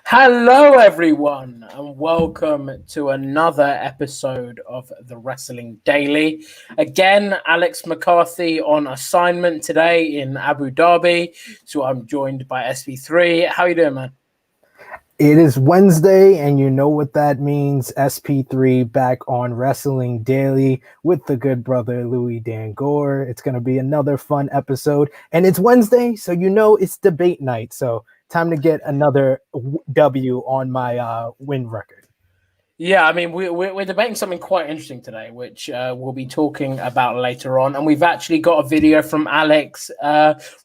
Hello, everyone, and welcome to another episode of the Wrestling Daily. Again, Alex McCarthy on assignment today in Abu Dhabi, so I'm joined by SP3. How you doing, man? It is Wednesday, and you know what that means. SP3 back on Wrestling Daily with the good brother Louis Dangoor. It's going to be another fun episode, and it's Wednesday, so you know it's debate night. So time to get another W on my win record. Yeah, I mean, we're debating something quite interesting today, which we'll be talking about later on. And we've actually got a video from Alex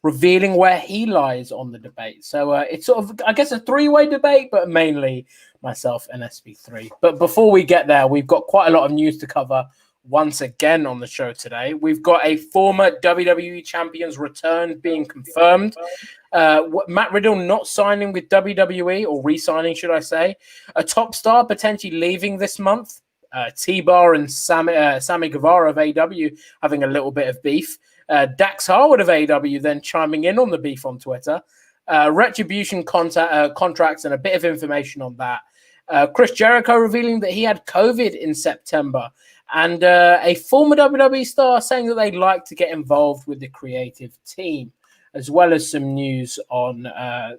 revealing where he lies on the debate. So it's sort of, I guess, a three-way debate, but mainly myself and SP3. But before we get there, we've got quite a lot of news to cover once again on the show today. We've got a former WWE Champion's return being confirmed. Matt Riddle not signing with WWE, or re-signing, should I say. A top star potentially leaving this month. T-Bar and Sammy Guevara of AEW having a little bit of beef. Dax Harwood of AEW then chiming in on the beef on Twitter. Retribution contracts and a bit of information on that. Chris Jericho revealing that he had COVID in September. And a former WWE star saying that they'd like to get involved with the creative team, as well as some news on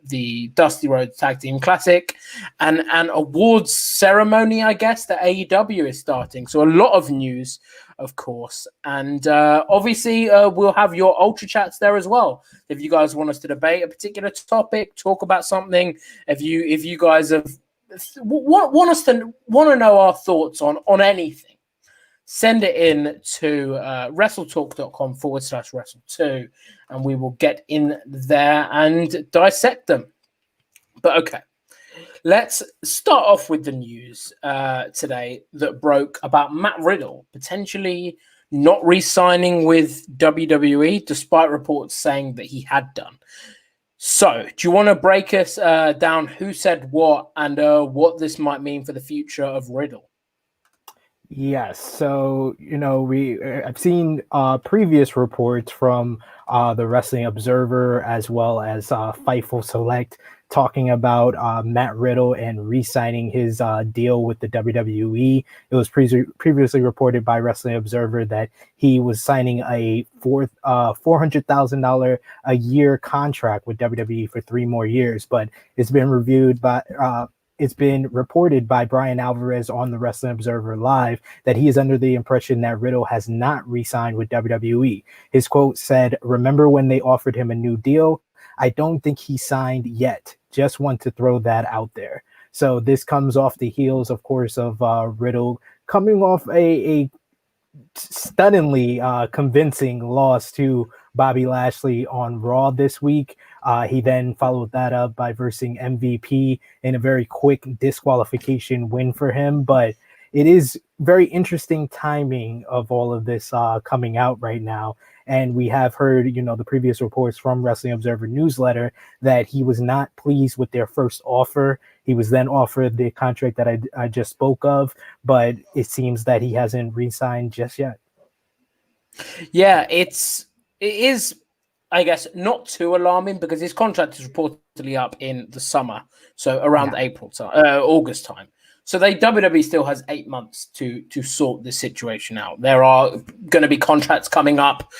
the Dusty Rhodes Tag Team Classic and an awards ceremony, I guess, that AEW is starting. So a lot of news, of course. And obviously, we'll have your Ultra Chats there as well. If you guys want us to debate a particular topic, talk about something, if you guys have want to know our thoughts on anything, send it in to WrestleTalk.com/Wrestle2, and we will get in there and dissect them. But okay, let's start off with the news today that broke about Matt Riddle potentially not re-signing with WWE, despite reports saying that he had done. So, do you want to break us down who said what and what this might mean for the future of Riddle? Yes, so I've seen previous reports from the Wrestling Observer as well as Fightful Select talking about Matt Riddle and re-signing his deal with the WWE. It was previously reported by Wrestling Observer that he was signing a $400,000 a year contract with WWE for 3 more years, but it's been reported by Brian Alvarez on the Wrestling Observer Live that he is under the impression that Riddle has not re-signed with WWE. His quote said, "Remember when they offered him a new deal? I don't think he signed yet. Just want to throw that out there." So this comes off the heels, of course, of Riddle coming off a stunningly convincing loss to Bobby Lashley on Raw this week. He then followed that up by versing MVP in a very quick disqualification win for him. But it is very interesting timing of all of this coming out right now. And we have heard, the previous reports from Wrestling Observer newsletter that he was not pleased with their first offer. He was then offered the contract that I just spoke of, but it seems that he hasn't re-signed just yet. Yeah, it is, I guess, not too alarming because his contract is reportedly up in the summer, so around August time. So WWE still has 8 months to sort this situation out. There are going to be contracts coming up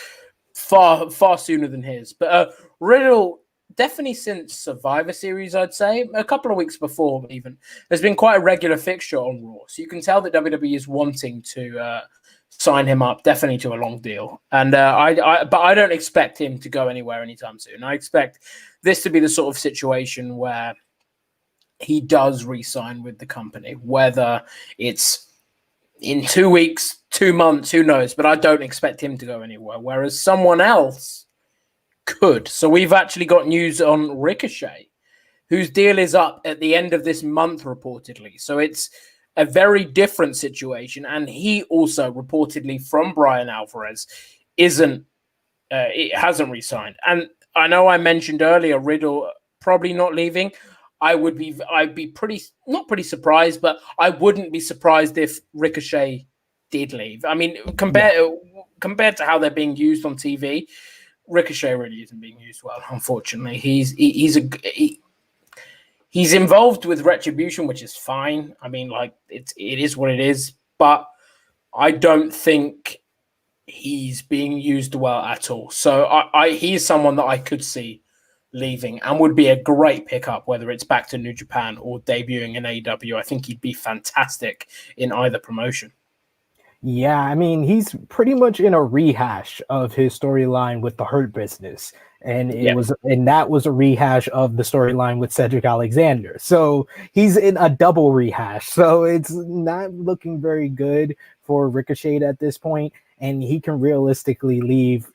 far sooner than his. But Riddle, definitely since Survivor Series, I'd say, a couple of weeks before even, has been quite a regular fixture on Raw. So you can tell that WWE is wanting to sign him up, definitely to a long deal. And but I don't expect him to go anywhere anytime soon. I expect this to be the sort of situation where he does re-sign with the company, whether it's in 2 weeks, 2 months, who knows? But I don't expect him to go anywhere, whereas someone else could. So we've actually got news on Ricochet, whose deal is up at the end of this month, reportedly. So it's a very different situation. And he also, reportedly from Brian Alvarez, hasn't re-signed. And I know I mentioned earlier Riddle probably not leaving. I'd be not pretty surprised, but I wouldn't be surprised if Ricochet did leave. I mean, compared to how they're being used on TV, Ricochet really isn't being used well, unfortunately. He's involved with Retribution, which is fine. I mean, like it is what it is, but I don't think he's being used well at all. So he's someone that I could see leaving and would be a great pickup, whether it's back to New Japan or debuting in AEW. I think he'd be fantastic in either promotion. Yeah, I mean, he's pretty much in a rehash of his storyline with the Hurt Business. And that was a rehash of the storyline with Cedric Alexander. So he's in a double rehash. So it's not looking very good for Ricochet at this point. And he can realistically leave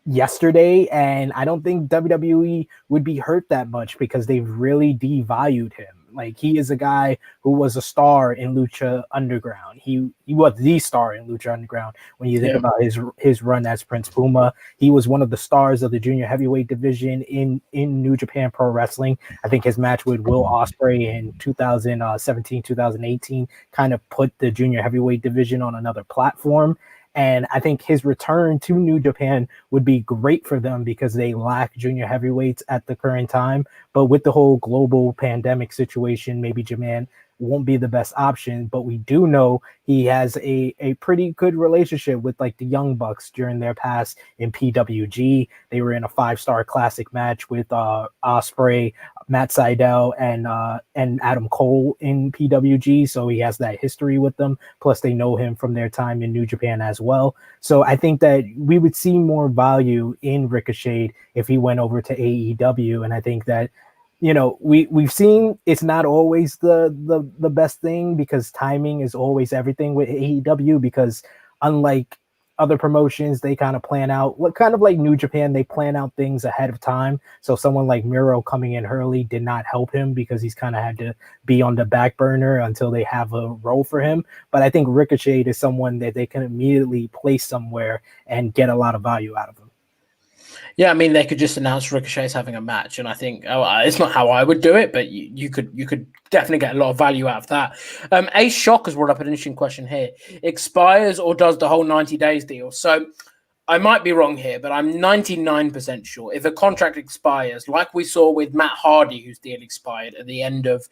yesterday, and I don't think WWE would be hurt that much because they've really devalued him. Like, he is a guy who was a star in Lucha Underground. He was the star in Lucha Underground. When you think about his run as Prince Puma, he was one of the stars of the junior heavyweight division in New Japan Pro Wrestling. I think his match with Will Ospreay in 2017, 2018 kind of put the junior heavyweight division on another platform. And I think his return to New Japan would be great for them because they lack junior heavyweights at the current time. But with the whole global pandemic situation, maybe Japan won't be the best option. But we do know he has a pretty good relationship with like the Young Bucks during their past in PWG. They were in a 5-star classic match with Ospreay, Matt Sydal, and Adam Cole in PWG. So he has that history with them. Plus they know him from their time in New Japan as well. So I think that we would see more value in Ricochet if he went over to AEW. And I think that, you know, we've seen it's not always the best thing because timing is always everything with AEW, because unlike other promotions, they kind of plan out what kind of like New Japan, they plan out things ahead of time. So someone like Miro coming in early did not help him because he's kind of had to be on the back burner until they have a role for him. But I think Ricochet is someone that they can immediately place somewhere and get a lot of value out of him. Yeah, I mean, they could just announce Ricochet's having a match, and I think it's not how I would do it, but you could definitely get a lot of value out of that. Ace Shock has brought up an interesting question here: expires or does the whole 90 days deal? So I might be wrong here, but I'm 99% sure if a contract expires, like we saw with Matt Hardy, whose deal expired at the end of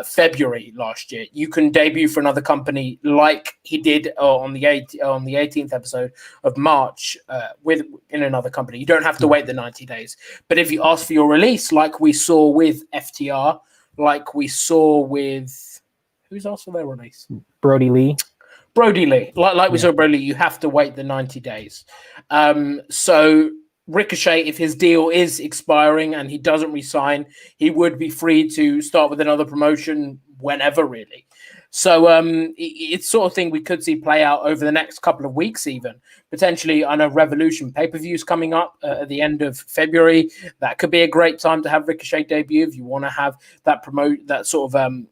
February last year, you can debut for another company like he did on the 18th episode of March in another company. You don't have to wait the 90 days. But if you ask for your release, like we saw with FTR, like we saw with who's also their release? Brody Lee. Like we saw Brody Lee, you have to wait the 90 days. So Ricochet, if his deal is expiring and he doesn't resign, he would be free to start with another promotion whenever, really. So it's sort of thing we could see play out over the next couple of weeks, even potentially. I know Revolution pay-per-views coming up at the end of February. That could be a great time to have Ricochet debut if you want to have that sort of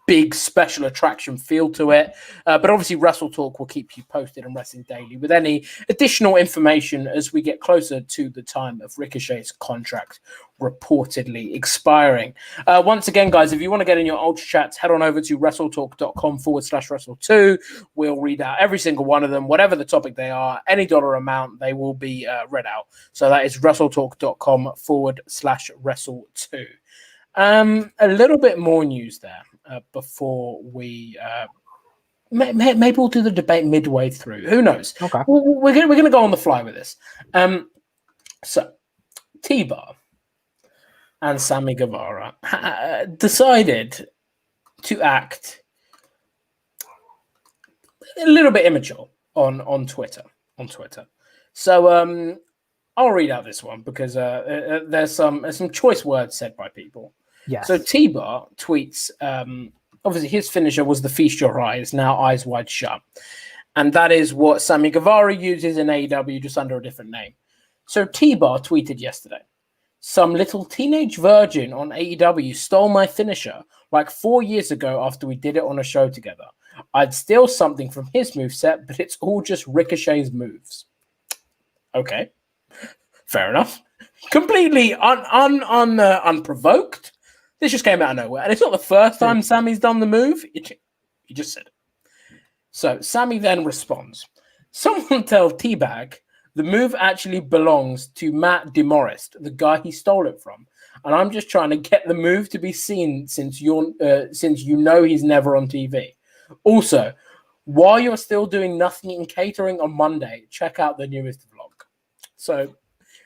big special attraction feel to it. But obviously WrestleTalk will keep you posted on Wrestling Daily with any additional information as we get closer to the time of Ricochet's contract reportedly expiring. Once again, guys, if you want to get in your Ultra Chats, head on over to WrestleTalk.com/Wrestle2. We'll read out every single one of them, whatever the topic they are, any dollar amount, they will be read out. So that is WrestleTalk.com/Wrestle2. A little bit more news there before we maybe we'll do the debate midway through. Who knows? Okay, we're gonna go on the fly with this. So T-Bar and Sammy Guevara decided to act a little bit immature on Twitter. So I'll read out this one because there's some choice words said by people. yes. So T-Bar tweets, obviously his finisher was the Feast Your Eyes, now Eyes Wide Shut. And that is what Sammy Guevara uses in AEW, just under a different name. So T-Bar tweeted yesterday, some little teenage virgin on AEW stole my finisher like 4 years ago after we did it on a show together. I'd steal something from his moveset, but it's all just Ricochet's moves. Okay, fair enough. Completely unprovoked. This just came out of nowhere. And it's not the first time Sammy's done the move. He just said it. So Sammy then responds, someone tell T-Bag The move actually belongs to Matt DeMorest, the guy he stole it from. And I'm just trying to get the move to be seen since you know he's never on TV. Also, while you're still doing nothing in catering on Monday, check out the newest vlog. So,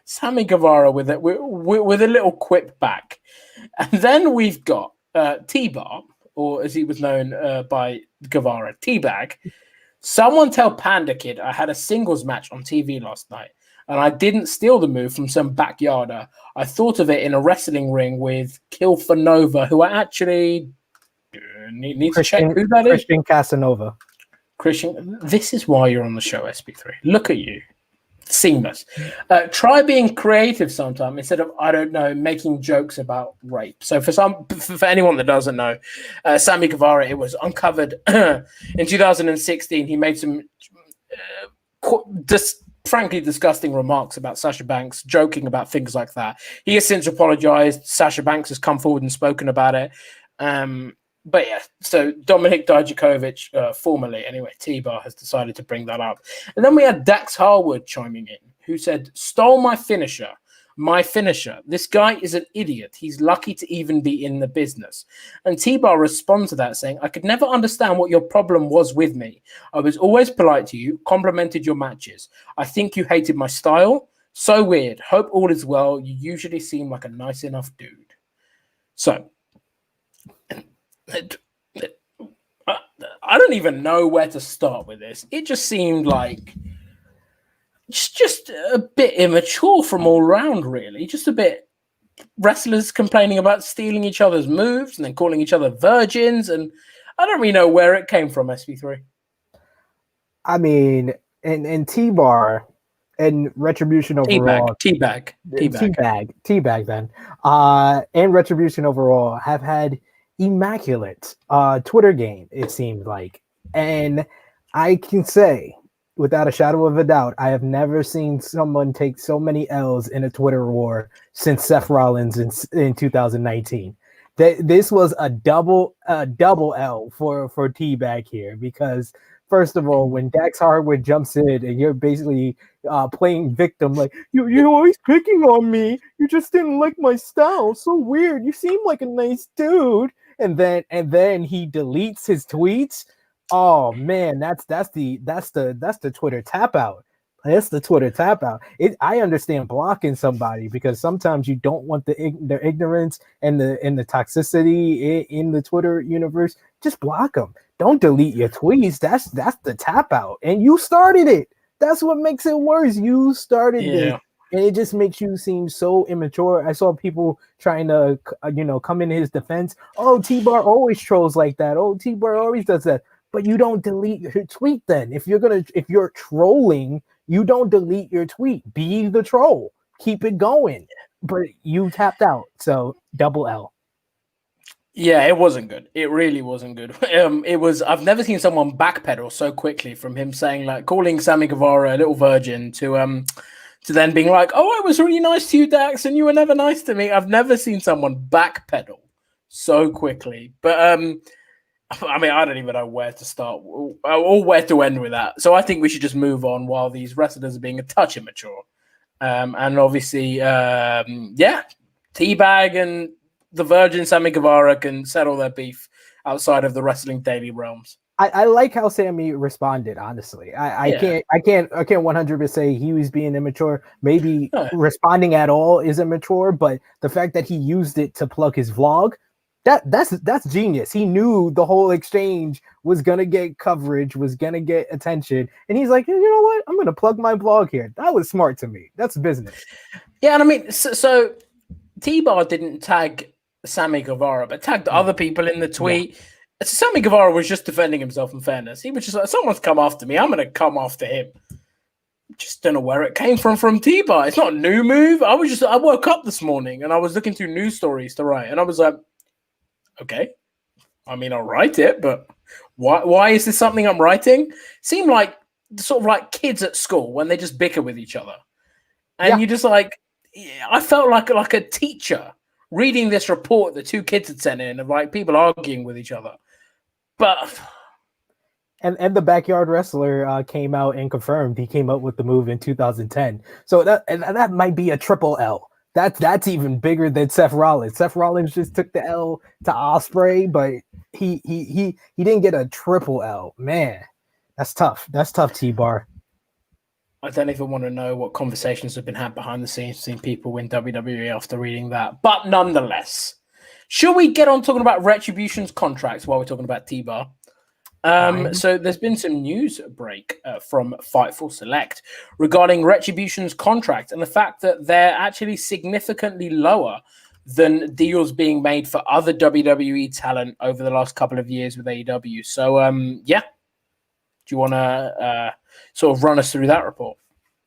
Sammy Guevara with a little quip back. And then we've got T-Bar, or as he was known by Guevara, T-Bag. Someone tell Panda Kid I had a singles match on TV last night, and I didn't steal the move from some backyarder. I thought of it in a wrestling ring with Kill for Nova, who I actually need to check who that is. Christian Casanova. Christian, this is why you're on the show, SP3. Look at you. Seamless. Try being creative sometime instead of, I don't know, making jokes about rape. So for anyone that doesn't know, Sammy Guevara, it was uncovered in 2016. He made some frankly disgusting remarks about Sasha Banks, joking about things like that. He has since apologized. Sasha Banks has come forward and spoken about it. But yeah, so Dominik Dijakovic, formerly anyway, T-Bar has decided to bring that up. And then we had Dax Harwood chiming in, who said, stole my finisher. My finisher. This guy is an idiot. He's lucky to even be in the business. And T-Bar responds to that saying, I could never understand what your problem was with me. I was always polite to you, complimented your matches. I think you hated my style. So weird. Hope all is well. You usually seem like a nice enough dude. So, I don't even know where to start with this. It just seemed like just a bit immature from all around, really. Just a bit wrestlers complaining about stealing each other's moves and then calling each other virgins. And I don't really know where it came from, SP3. I mean, and T-Bar and Retribution overall. T-Bag then. And Retribution overall have had immaculate Twitter game, it seemed like. And I can say, without a shadow of a doubt, I have never seen someone take so many L's in a Twitter war since Seth Rollins in 2019. This was a double L for T-Bag here, because first of all, when Dax Harwood jumps in and you're basically playing victim, like you're always picking on me, you just didn't like my style, so weird, you seem like a nice dude, and then he deletes his tweets. Oh man, that's the Twitter tap out. That's the Twitter tap out. I understand blocking somebody because sometimes you don't want their ignorance and the toxicity in the Twitter universe. Just block them. Don't delete your tweets. That's the tap out, and you started it. That's what makes it worse. You started it, and it just makes you seem so immature. I saw people trying to come in his defense. Oh, T-Bar always trolls like that. Oh, T-Bar always does that. But you don't delete your tweet then. If you're trolling, you don't delete your tweet. Be the troll. Keep it going. But you tapped out. So double L. Yeah, it wasn't good. It really wasn't good. I've never seen someone backpedal so quickly from him saying, like, calling Sammy Guevara a little virgin to then being like, oh, I was really nice to you, Dax, and you were never nice to me. I've never seen someone backpedal so quickly. But I mean, I don't even know where to start or where to end with that. So I think we should just move on while these wrestlers are being a touch immature. And obviously, T-Bag and the Virgin Sammy Guevara can settle their beef outside of the wrestling daily realms. I like how Sammy responded, honestly. I can't 100% say he was being immature. Maybe responding at all is immature, but the fact that he used it to plug his vlog, that's genius. He knew the whole exchange was gonna get coverage, was gonna get attention, and he's like, you know what? I'm gonna plug my blog here. That was smart to me. That's business. Yeah, and I mean, so T-Bar didn't tag Sammy Guevara, but tagged other people in the tweet. Yeah. Sammy Guevara was just defending himself in fairness. He was just like, someone's come after me. I'm gonna come after him. Just don't know where it came from T-Bar. It's not a new move. I woke up this morning and I was looking through news stories to write, and I was like, okay, I mean, I'll write it, but why is this something I'm writing? Seemed like sort of like kids at school when they just bicker with each other. And you just like, I felt like a teacher reading this report the two kids had sent in of like people arguing with each other. But And the Backyard Wrestler came out and confirmed he came up with the move in 2010. So that might be a triple L. That's even bigger than Seth Rollins. Seth Rollins just took the L to Ospreay, but he didn't get a triple L. Man, that's tough. That's tough, T-Bar. I don't even want to know what conversations have been had behind the scenes between people in WWE after reading that. But nonetheless, should we get on talking about Retribution's contracts while we're talking about T-Bar? So there's been some news break from Fightful Select regarding Retribution's contract and the fact that they're actually significantly lower than deals being made for other WWE talent over the last couple of years with AEW. So, yeah. Do you want to sort of run us through that report?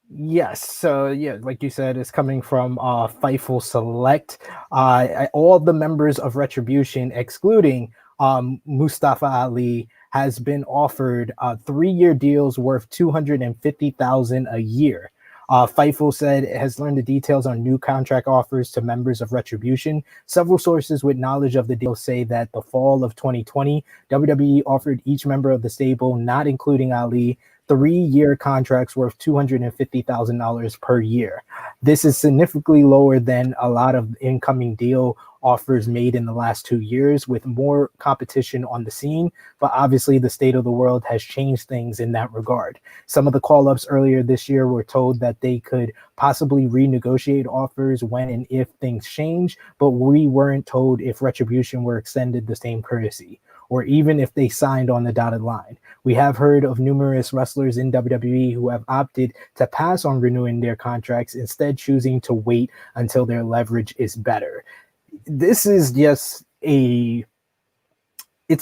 Yes. So, yeah, like you said, it's coming from Fightful Select. All the members of Retribution, excluding Mustafa Ali, has been offered 3-year deals worth $250,000 a year. Fightful said it has learned the details on new contract offers to members of Retribution. Several sources with knowledge of the deal say that the fall of 2020, WWE offered each member of the stable, not including Ali, 3-year contracts worth $250,000 per year. This is significantly lower than a lot of incoming deal offers made in the last 2 years, with more competition on the scene. But obviously, the state of the world has changed things in that regard. Some of the call-ups earlier this year were told that they could possibly renegotiate offers when and if things change, but we weren't told if Retribution were extended the same courtesy, or even if they signed on the dotted line. We have heard of numerous wrestlers in WWE who have opted to pass on renewing their contracts, instead choosing to wait until their leverage is better. This is just it's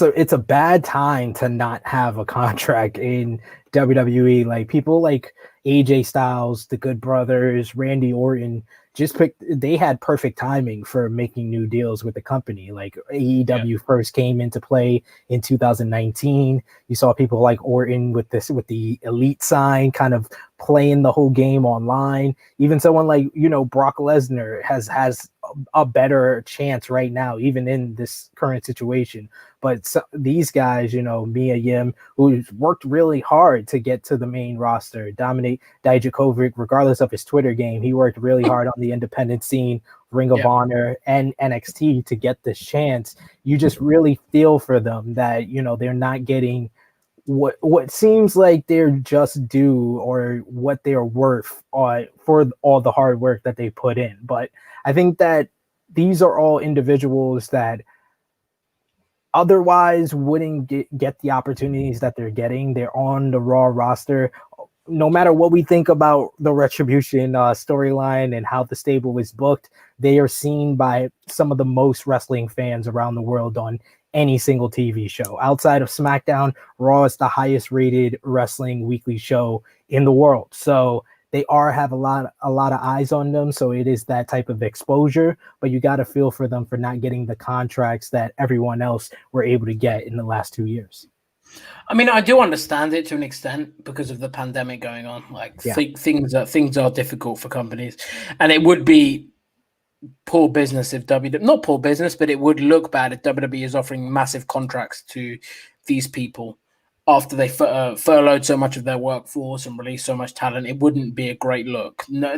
a bad time to not have a contract in WWE. Like, people like AJ Styles, the Good Brothers, Randy Orton, they had perfect timing for making new deals with the company. Like, AEW first came into play in 2019. You saw people like Orton with the Elite sign, kind of playing the whole game online. Even someone like, Brock Lesnar has a better chance right now, even in this current situation. But these guys, Mia Yim, who's worked really hard to get to the main roster, Dominic Dijakovic, regardless of his Twitter game, he worked really hard on the independent scene, Ring of Honor, and NXT to get this chance. You just really feel for them that, they're not getting what seems like they're just due, or what they're worth for all the hard work that they put in. But I think that these are all individuals that otherwise wouldn't get the opportunities that they're getting. They're on the Raw roster. No matter what we think about the Retribution storyline and how the stable is booked, they are seen by some of the most wrestling fans around the world on any single TV show. Outside of SmackDown, Raw is the highest rated wrestling weekly show in the world. So they have a lot of eyes on them. So it is that type of exposure, but you got to feel for them for not getting the contracts that everyone else were able to get in the last 2 years. I mean, I do understand it to an extent because of the pandemic going on. Like, things are difficult for companies, and it would be poor business if not poor business, but it would look bad if WWE is offering massive contracts to these people after they furloughed so much of their workforce and released so much talent. It wouldn't be a great look. No,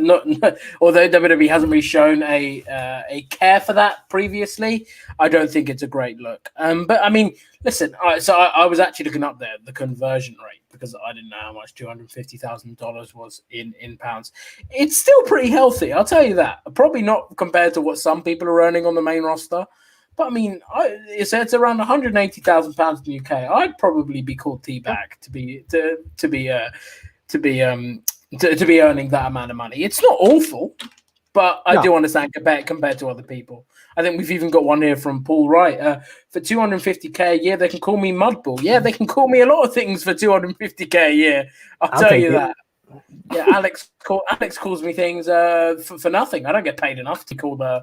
although WWE hasn't really shown a care for that previously, I don't think it's a great look. But I mean, listen. I was actually looking up the conversion rate because I didn't know how much $250,000 was in pounds. It's still pretty healthy, I'll tell you that. Probably not compared to what some people are earning on the main roster. But I mean, it's around £180,000 in the UK. I'd probably be called teabag to be earning that amount of money. It's not awful, but I do understand compared to other people. I think we've even got one here from Paul Wright. For $250K a year, they can call me Mudbull. Yeah, they can call me a lot of things for $250K a year. I'll tell you that. Yeah, Alex calls me things for nothing. I don't get paid enough to call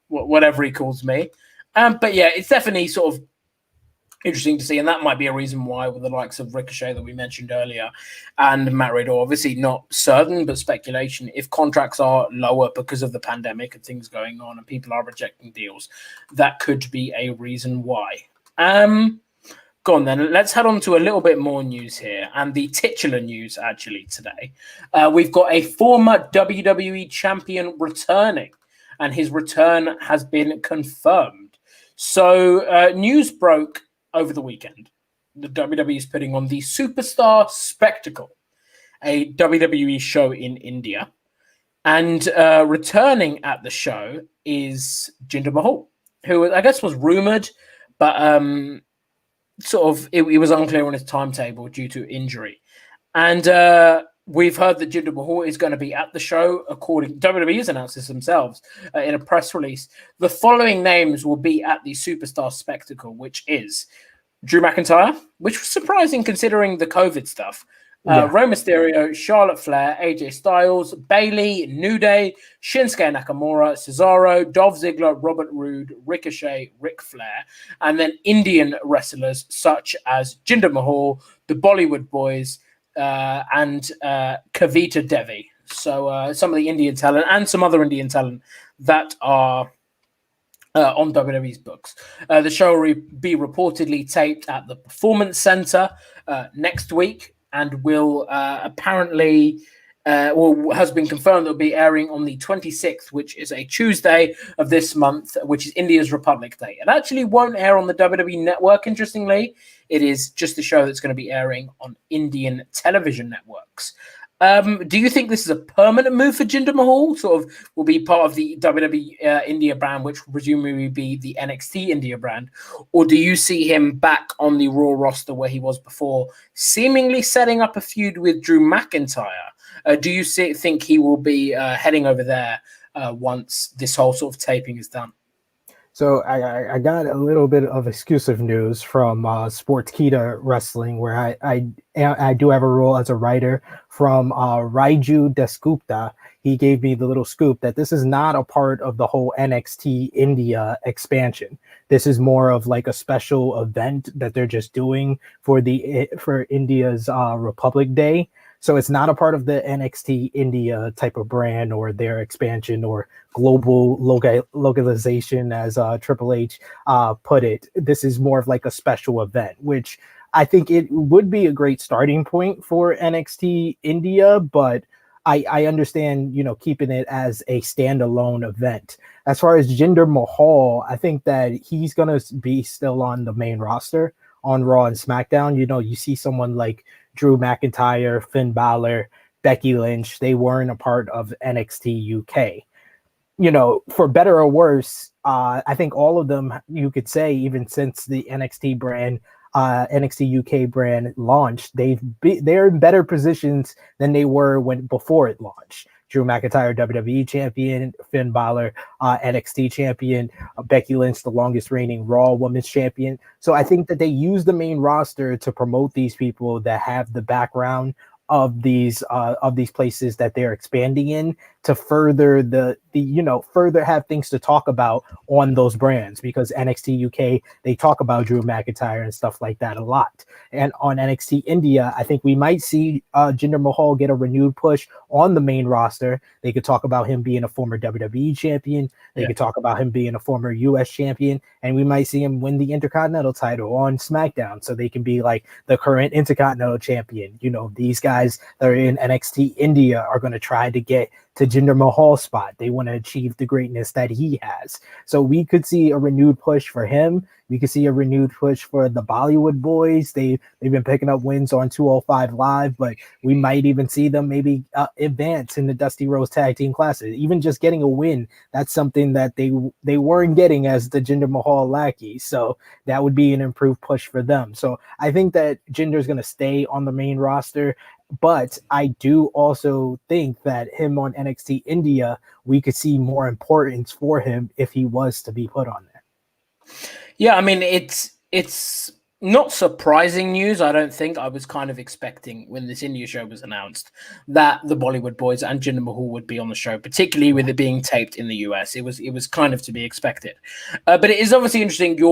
whatever he calls me. But yeah, it's definitely sort of interesting to see, and that might be a reason why, with the likes of Ricochet that we mentioned earlier and Matt Riddle, obviously not certain, but speculation, if contracts are lower because of the pandemic and things going on and people are rejecting deals, that could be a reason why. Go on then. Let's head on to a little bit more news here, and the titular news actually today. We've got a former WWE champion returning, and his return has been confirmed. So news broke over the weekend. The WWE is putting on the Superstar Spectacle, a WWE show in India, and returning at the show is Jinder Mahal, who I guess was rumored, but it was unclear on his timetable due to injury. And we've heard that Jinder Mahal is going to be at the show, according WWE's announced this themselves in a press release. The following names will be at the Superstar Spectacle, which is Drew McIntyre, which was surprising considering the COVID stuff. Rey Mysterio, Charlotte Flair, AJ Styles, Bayley, New Day, Shinsuke Nakamura, Cesaro, Dolph Ziggler, Robert Roode, Ricochet, Ric Flair, and then Indian wrestlers such as Jinder Mahal, the Bollywood Boys, and Kavita Devi. So some of the Indian talent and some other Indian talent that are on WWE's books. The show will be reportedly taped at the Performance Center next week, and will apparently, has been confirmed that will be airing on the 26th, which is a Tuesday of this month, which is India's Republic Day. It actually won't air on the WWE network, interestingly. It is just a show that's going to be airing on Indian television networks. Do you think this is a permanent move for Jinder Mahal? Sort of will be part of the WWE India brand, which will presumably be the NXT India brand, or do you see him back on the Raw roster where he was before, seemingly setting up a feud with Drew McIntyre? Do you think he will be heading over there once this whole sort of taping is done? So I got a little bit of exclusive news from Sportskeeda Wrestling, where I do have a role as a writer from Raiju Desgupta. He gave me the little scoop that this is not a part of the whole NXT India expansion. This is more of like a special event that they're just doing for India's Republic Day. So it's not a part of the NXT India type of brand or their expansion or global localization, as Triple H put it. This is more of like a special event, which I think it would be a great starting point for NXT India, but I understand, keeping it as a standalone event. As far as Jinder Mahal, I think that he's going to be still on the main roster on Raw and SmackDown. You see someone like Drew McIntyre, Finn Balor, Becky Lynch, they weren't a part of NXT UK. For better or worse, I think all of them, you could say, even since the NXT brand, NXT UK brand launched, they're in better positions than they were before it launched. Drew McIntyre, WWE Champion, Finn Balor, NXT Champion, Becky Lynch, the longest reigning Raw Women's Champion. So I think that they use the main roster to promote these people that have the background of these places that they're expanding in, to further further have things to talk about on those brands, because NXT UK, they talk about Drew McIntyre and stuff like that a lot. And on NXT India, I think we might see Jinder Mahal get a renewed push on the main roster. They could talk about him being a former WWE champion. They could talk about him being a former US champion, and we might see him win the Intercontinental title on SmackDown, so they can be like the current Intercontinental champion. These guys that are in NXT India are going to try to get to Jinder Mahal's spot. They want to achieve the greatness that he has. So we could see a renewed push for him. We could see a renewed push for the Bollywood Boys. They've been picking up wins on 205 Live, but we might even see them maybe advance in the Dusty Rhodes Tag Team Classic. Even just getting a win, that's something that they weren't getting as the Jinder Mahal lackey. So that would be an improved push for them. So I think that Jinder's going to stay on the main roster. But I do also think that him on NXT India, we could see more importance for him if he was to be put on there. Yeah, I mean, it's not surprising news. I don't think. I was kind of expecting, when this India show was announced, that the Bollywood Boys and Jinder Mahal would be on the show, particularly with it being taped in the US. It was kind of to be expected. But it is obviously interesting.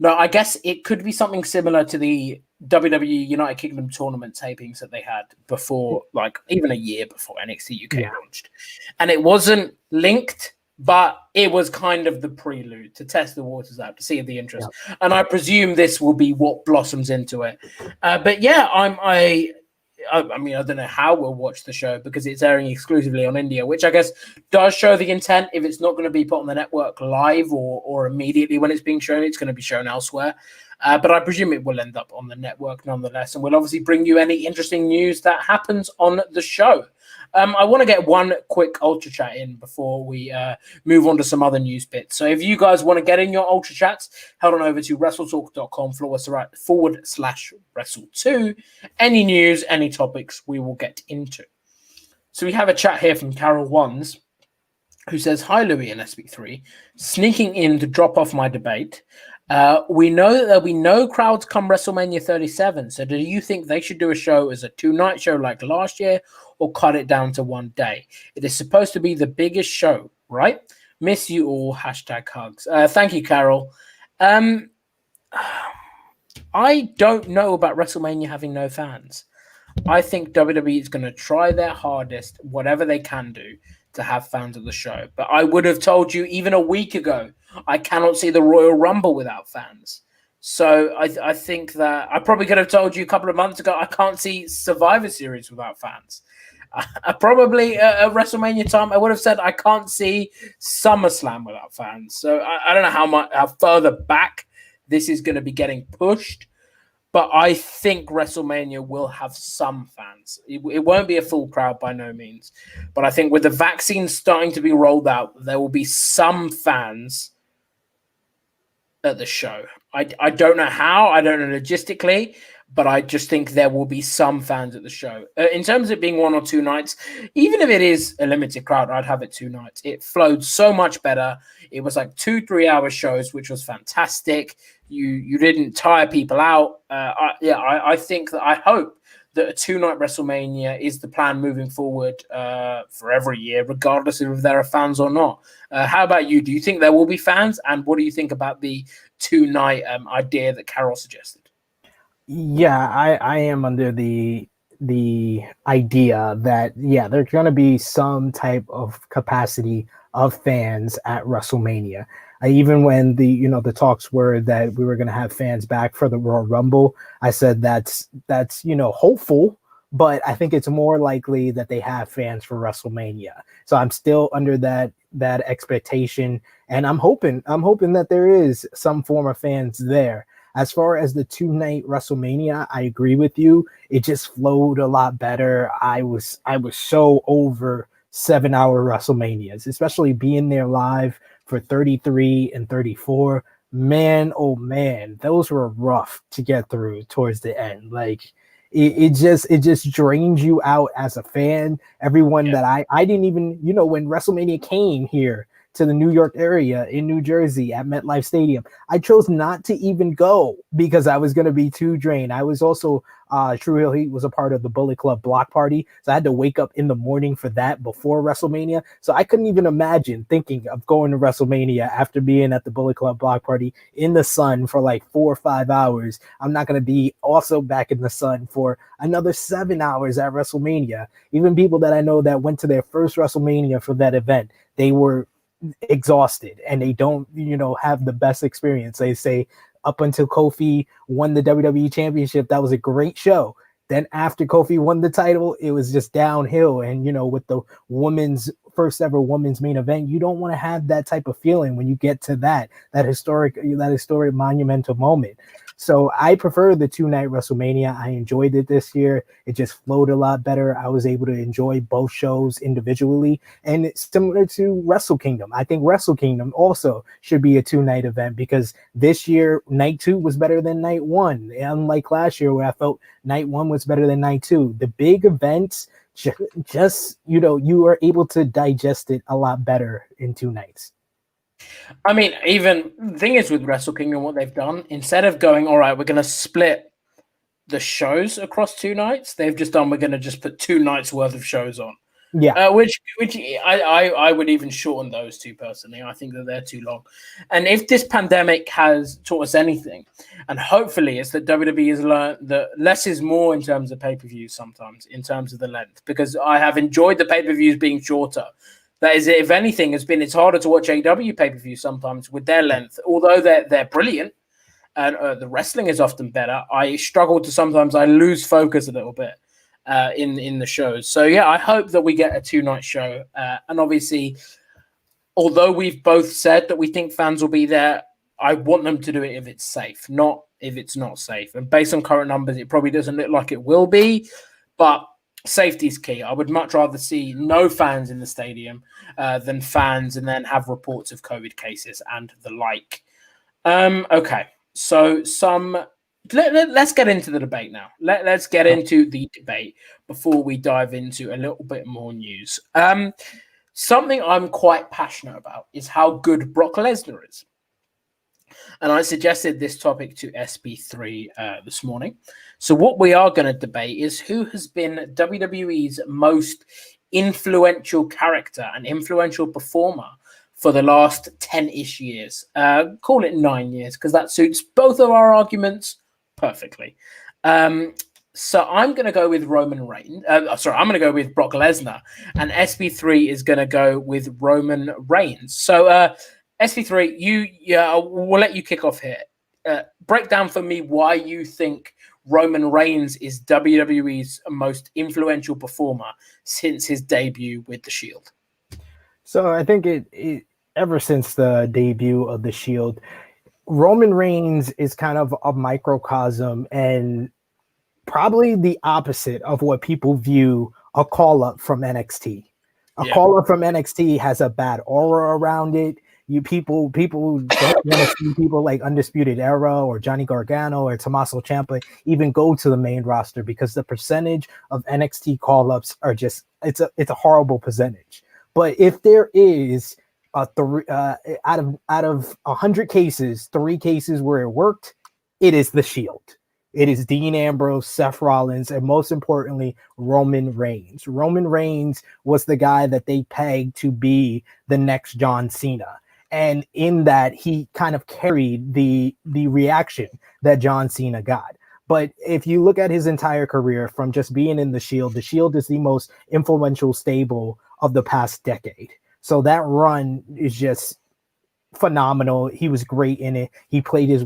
I guess it could be something similar to the WWE United Kingdom tournament tapings that they had before, like even a year before NXT UK launched. And it wasn't linked but it was kind of the prelude to test the waters out, to see the interest. Yeah. And I presume this will be what blossoms into it. But yeah, I mean, I don't know how we'll watch the show because it's airing exclusively on India, which I guess does show the intent. If it's not going to be put on the network live or immediately when it's being shown, it's going to be shown elsewhere. But I presume it will end up on the network nonetheless. And we'll obviously bring you any interesting news that happens on the show. I want to get one quick Ultra Chat in before we move on to some other news bits. So if you guys want to get in your Ultra Chats, head on over to WrestleTalk.com/Wrestle2. Any news, any topics we will get into. So we have a chat here from Carol Wands, who says, "Hi, Louis and SP3. Sneaking in to drop off my debate. We know that there'll be no crowds come WrestleMania 37. So do you think they should do a show as a 2-night show like last year or cut it down to 1 day? It is supposed to be the biggest show, right? Miss you all. #hugs." Thank you, Carol. I don't know about WrestleMania having no fans. I think WWE is going to try their hardest, whatever they can do, to have fans at the show. But I would have told you even a week ago, I cannot see the Royal Rumble without fans. So I think that I probably could have told you a couple of months ago, I can't see Survivor Series without fans. Probably at WrestleMania time, I would have said I can't see SummerSlam without fans. So I don't know how further back this is going to be getting pushed. But I think WrestleMania will have some fans. It won't be a full crowd by no means. But I think with the vaccine starting to be rolled out, there will be some fans at the show. I don't know how. I don't know logistically. But I just think there will be some fans at the show. In terms of it being 1 or 2 nights, even if it is a limited crowd, I'd have it 2 nights. It flowed so much better. It was like 2-3 hour shows, which was fantastic. You didn't tire people out. I think that I hope that a 2-night WrestleMania is the plan moving forward for every year, regardless of if there are fans or not. How about you? Do you think there will be fans? And what do you think about the 2-night idea that Carol suggested? Yeah, I am under the idea that, yeah, there's going to be some type of capacity of fans at WrestleMania. Even when the talks were that we were going to have fans back for the Royal Rumble, I said that's hopeful, but I think it's more likely that they have fans for WrestleMania. So I'm still under that expectation, and I'm hoping that there is some form of fans there. As far as the 2-night WrestleMania, I agree with you. It just flowed a lot better. I was so over 7-hour WrestleManias, especially being there live for 33 and 34. Man, oh man, those were rough to get through towards the end. Like it just drains you out as a fan. Everyone that I didn't even, when WrestleMania came here to the New York area in New Jersey at MetLife Stadium, I chose not to even go because I was going to be too drained. I was also, True Hill Heat was a part of the Bullet Club block party. So I had to wake up in the morning for that before WrestleMania. So I couldn't even imagine thinking of going to WrestleMania after being at the Bullet Club block party in the sun for like 4 or 5 hours. I'm not going to be also back in the sun for another 7 hours at WrestleMania. Even people that I know that went to their first WrestleMania for that event, they were exhausted and they don't have the best experience. They say up until Kofi won the WWE Championship, that was a great show. Then after Kofi won the title, it was just downhill. And with the first ever women's main event, you don't want to have that type of feeling when you get to that historic monumental moment. So I prefer the 2-night WrestleMania. I enjoyed it this year. It just flowed a lot better. I was able to enjoy both shows individually. And it's similar to Wrestle Kingdom. I think Wrestle Kingdom also should be a 2-night event because this year, night 2 was better than night 1. Unlike last year where I felt night 1 was better than night 2. The big events, just you are able to digest it a lot better in 2 nights. I mean, even the thing is with Wrestle Kingdom, what they've done, instead of going, all right, we're going to split the shows across 2 nights, they've just done, we're going to just put 2 nights worth of shows on. Yeah. Which I would even shorten those 2 personally. I think that they're too long. And if this pandemic has taught us anything, and hopefully it's that WWE has learned that less is more in terms of pay-per-views sometimes, in terms of the length, because I have enjoyed the pay-per-views being shorter. That is, if anything, it's harder to watch AEW pay-per-view sometimes with their length. Although they're brilliant and the wrestling is often better, I struggle to sometimes I lose focus a little bit in the shows. So yeah, I hope that we get a 2-night show. And obviously, although we've both said that we think fans will be there, I want them to do it if it's safe, not if it's not safe. And based on current numbers, it probably doesn't look like it will be, but safety is key. I would much rather see no fans in the stadium than fans and then have reports of COVID cases and the like. Okay, so let's get into the debate now. Let's get into the debate before we dive into a little bit more news. Something I'm quite passionate about is how good Brock Lesnar is. And I suggested this topic to SP3 this morning. So what we are going to debate is who has been WWE's most influential character and influential performer for the last 10-ish years. Call it 9 years, because that suits both of our arguments perfectly. So I'm going to go with Roman Reigns. I'm going to go with Brock Lesnar. And SP3 is going to go with Roman Reigns. So SP3, we'll let you kick off here. Break down for me why you think Roman Reigns is WWE's most influential performer since his debut with The Shield. So I think it ever since the debut of The Shield, Roman Reigns is kind of a microcosm and probably the opposite of what people view a call-up from NXT. A call-up from NXT has a bad aura around it. People don't want to see people like Undisputed Era or Johnny Gargano or Tommaso Ciampa even go to the main roster because the percentage of NXT call-ups are just it's a horrible percentage. But if there is out of 100 cases, 3 cases where it worked, it is The Shield. It is Dean Ambrose, Seth Rollins, and most importantly, Roman Reigns. Roman Reigns was the guy that they pegged to be the next John Cena. And in that, he kind of carried the reaction that John Cena got. But if you look at his entire career from just being in The Shield is the most influential stable of the past decade. So that run is just phenomenal. He was great in it. He played his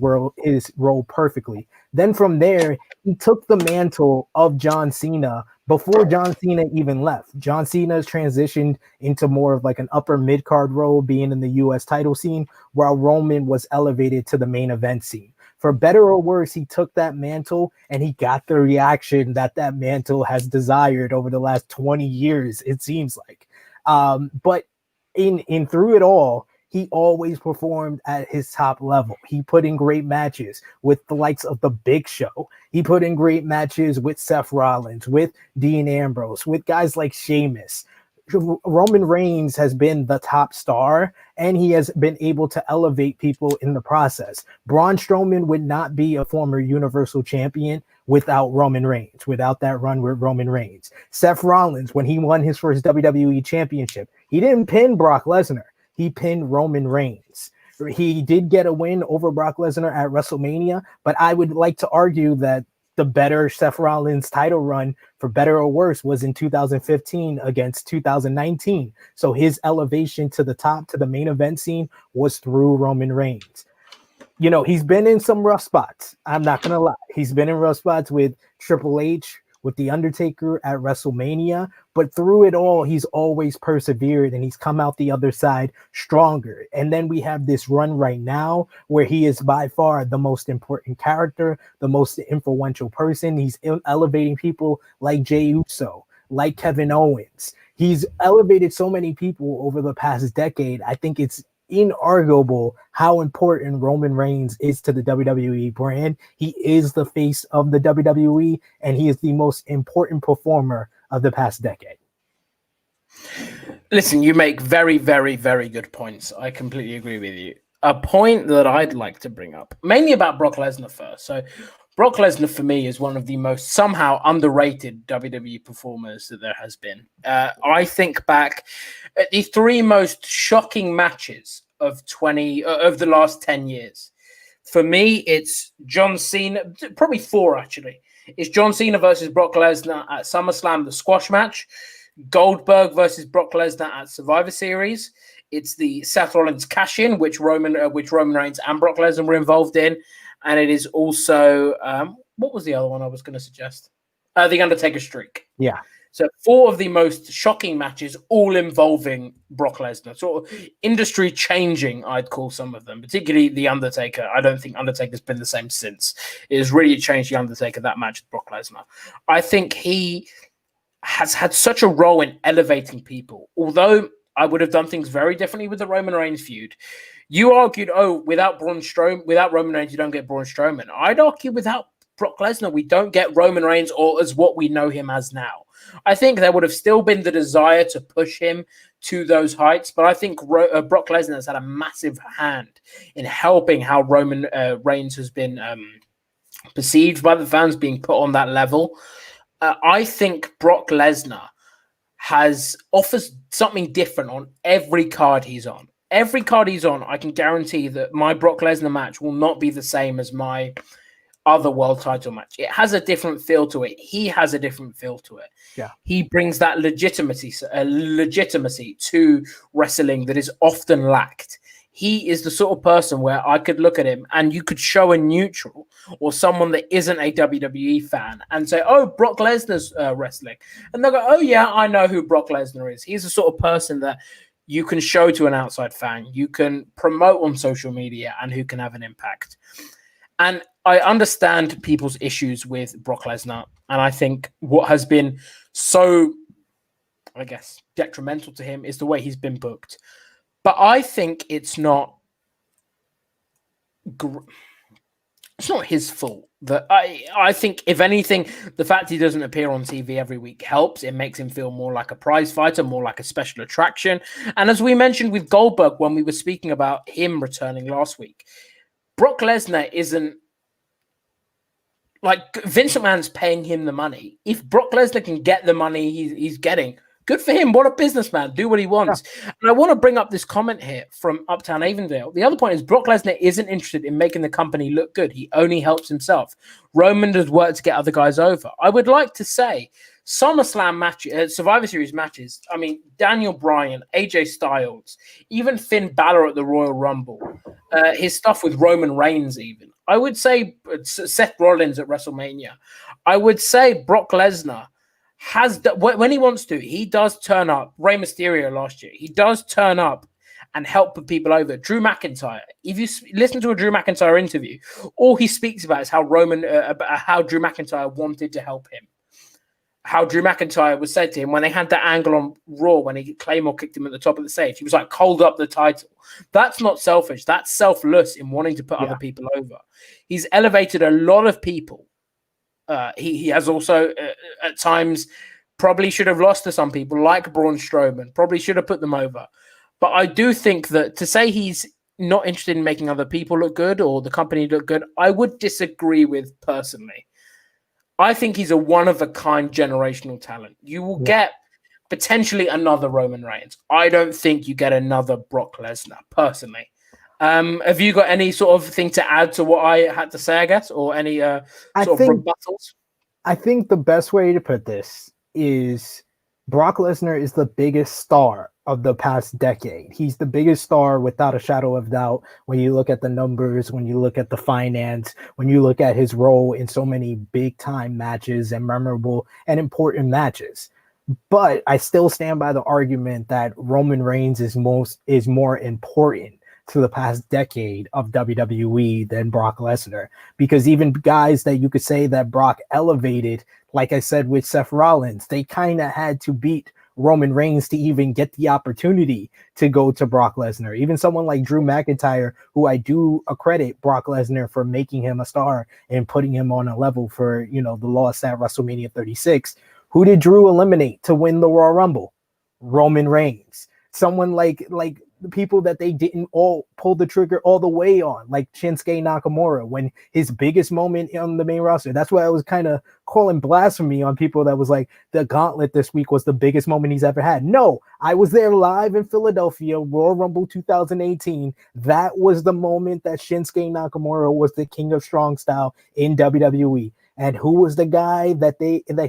role perfectly. Then from there, he took the mantle of John Cena before John Cena even left. John Cena's transitioned into more of like an upper mid-card role, being in the US title scene, while Roman was elevated to the main event scene. For better or worse, he took that mantle and he got the reaction that mantle has desired over the last 20 years, it seems like. But in through it all, he always performed at his top level. He put in great matches with the likes of The Big Show. He put in great matches with Seth Rollins, with Dean Ambrose, with guys like Sheamus. Roman Reigns has been the top star, and he has been able to elevate people in the process. Braun Strowman would not be a former Universal Champion without Roman Reigns, without that run with Roman Reigns. Seth Rollins, when he won his first WWE Championship, he didn't pin Brock Lesnar. He pinned Roman Reigns. He did get a win over Brock Lesnar at WrestleMania, but I would like to argue that the better Seth Rollins title run, for better or worse, was in 2015 against 2019. So his elevation to the top, to the main event scene, was through Roman Reigns. You know, he's been in some rough spots. I'm not going to lie. He's been in rough spots with Triple H, with The Undertaker at WrestleMania, but through it all, he's always persevered and he's come out the other side stronger. And then we have this run right now where he is by far the most important character, the most influential person. He's elevating people like Jey Uso, like Kevin Owens. He's elevated so many people over the past decade. I think it's inarguable how important Roman Reigns is to the WWE brand. He is the face of the WWE, and he is the most important performer of the past decade. Listen, you make very, very, very good points. I completely agree with you. A point that I'd like to bring up, mainly about Brock Lesnar first. So Brock Lesnar, for me, is one of the most somehow underrated WWE performers that there has been. I think back at the 3 most shocking matches of the last 10 years. For me, it's John Cena, probably 4 actually. It's John Cena versus Brock Lesnar at SummerSlam, the squash match. Goldberg versus Brock Lesnar at Survivor Series. It's the Seth Rollins cash-in, which Roman Reigns and Brock Lesnar were involved in. And it is also, what was the other one I was going to suggest? The Undertaker streak. Yeah. So 4 of the most shocking matches, all involving Brock Lesnar. Sort of industry-changing, I'd call some of them, particularly The Undertaker. I don't think Undertaker's been the same since. It has really changed The Undertaker, that match with Brock Lesnar. I think he has had such a role in elevating people. Although I would have done things very differently with the Roman Reigns feud. You argued, without Roman Reigns, you don't get Braun Strowman. I'd argue without Brock Lesnar, we don't get Roman Reigns or as what we know him as now. I think there would have still been the desire to push him to those heights, but I think Brock Lesnar has had a massive hand in helping how Roman Reigns has been perceived by the fans, being put on that level. I think Brock Lesnar offers something different on every card he's on. Every card he's on, I can guarantee that my Brock Lesnar match will not be the same as my other world title match. It has a different feel to it. He has a different feel to it. Yeah. He brings that legitimacy to wrestling that is often lacked. He is the sort of person where I could look at him and you could show a neutral or someone that isn't a WWE fan and say, oh, Brock Lesnar's wrestling. And they'll go, oh, yeah, I know who Brock Lesnar is. He's the sort of person that you can show to an outside fan, you can promote on social media, and who can have an impact. And I understand people's issues with Brock Lesnar. And I think what has been so, I guess, detrimental to him is the way he's been booked. But I think it's not his fault. I think, if anything, the fact he doesn't appear on TV every week helps. It makes him feel more like a prize fighter, more like a special attraction. And as we mentioned with Goldberg when we were speaking about him returning last week, Brock Lesnar isn't like Vince McMahon's paying him the money. If Brock Lesnar can get the money he's getting, good for him. What a businessman. Do what he wants. Yeah. And I want to bring up this comment here from Uptown Avondale. The other point is Brock Lesnar isn't interested in making the company look good. He only helps himself. Roman does work to get other guys over. I would like to say SummerSlam matches, Survivor Series matches, I mean, Daniel Bryan, AJ Styles, even Finn Balor at the Royal Rumble, his stuff with Roman Reigns even. I would say Seth Rollins at WrestleMania. I would say Brock Lesnar when he wants to, he does turn up. Rey Mysterio last year, he does turn up and help put people over. Drew McIntyre, if you listen to a Drew McIntyre interview, all he speaks about is how how Drew McIntyre wanted to help him. How Drew McIntyre was said to him when they had that angle on Raw when Claymore kicked him at the top of the stage. He was like, hold up the title. That's not selfish. That's selfless in wanting to put other people over. He's elevated a lot of people. He has also, at times, probably should have lost to some people, like Braun Strowman. Probably should have put them over. But I do think that to say he's not interested in making other people look good or the company look good, I would disagree with personally. I think he's a one-of-a-kind generational talent. You will get potentially another Roman Reigns. I don't think you get another Brock Lesnar, personally. Have you got any sort of thing to add to what I had to say, I guess, or any sort of rebuttals? I think the best way to put this is Brock Lesnar is the biggest star of the past decade. He's the biggest star without a shadow of doubt when you look at the numbers, when you look at the finance, when you look at his role in so many big-time matches and memorable and important matches. But I still stand by the argument that Roman Reigns is more important to the past decade of WWE than Brock Lesnar, because even guys that you could say that Brock elevated, like I said with Seth Rollins, they kind of had to beat Roman Reigns to even get the opportunity to go to Brock Lesnar. Even someone like Drew McIntyre, who I do accredit Brock Lesnar for making him a star and putting him on a level for, the loss at WrestleMania 36. Who did Drew eliminate to win the Royal Rumble? Roman Reigns. Someone like the people that they didn't all pull the trigger all the way on, like Shinsuke Nakamura, when his biggest moment on the main roster. That's why I was kind of calling blasphemy on people that was like, the gauntlet this week was the biggest moment he's ever had. No, I was there live in Philadelphia, Royal Rumble 2018. That was the moment that Shinsuke Nakamura was the king of strong style in WWE. And who was the guy that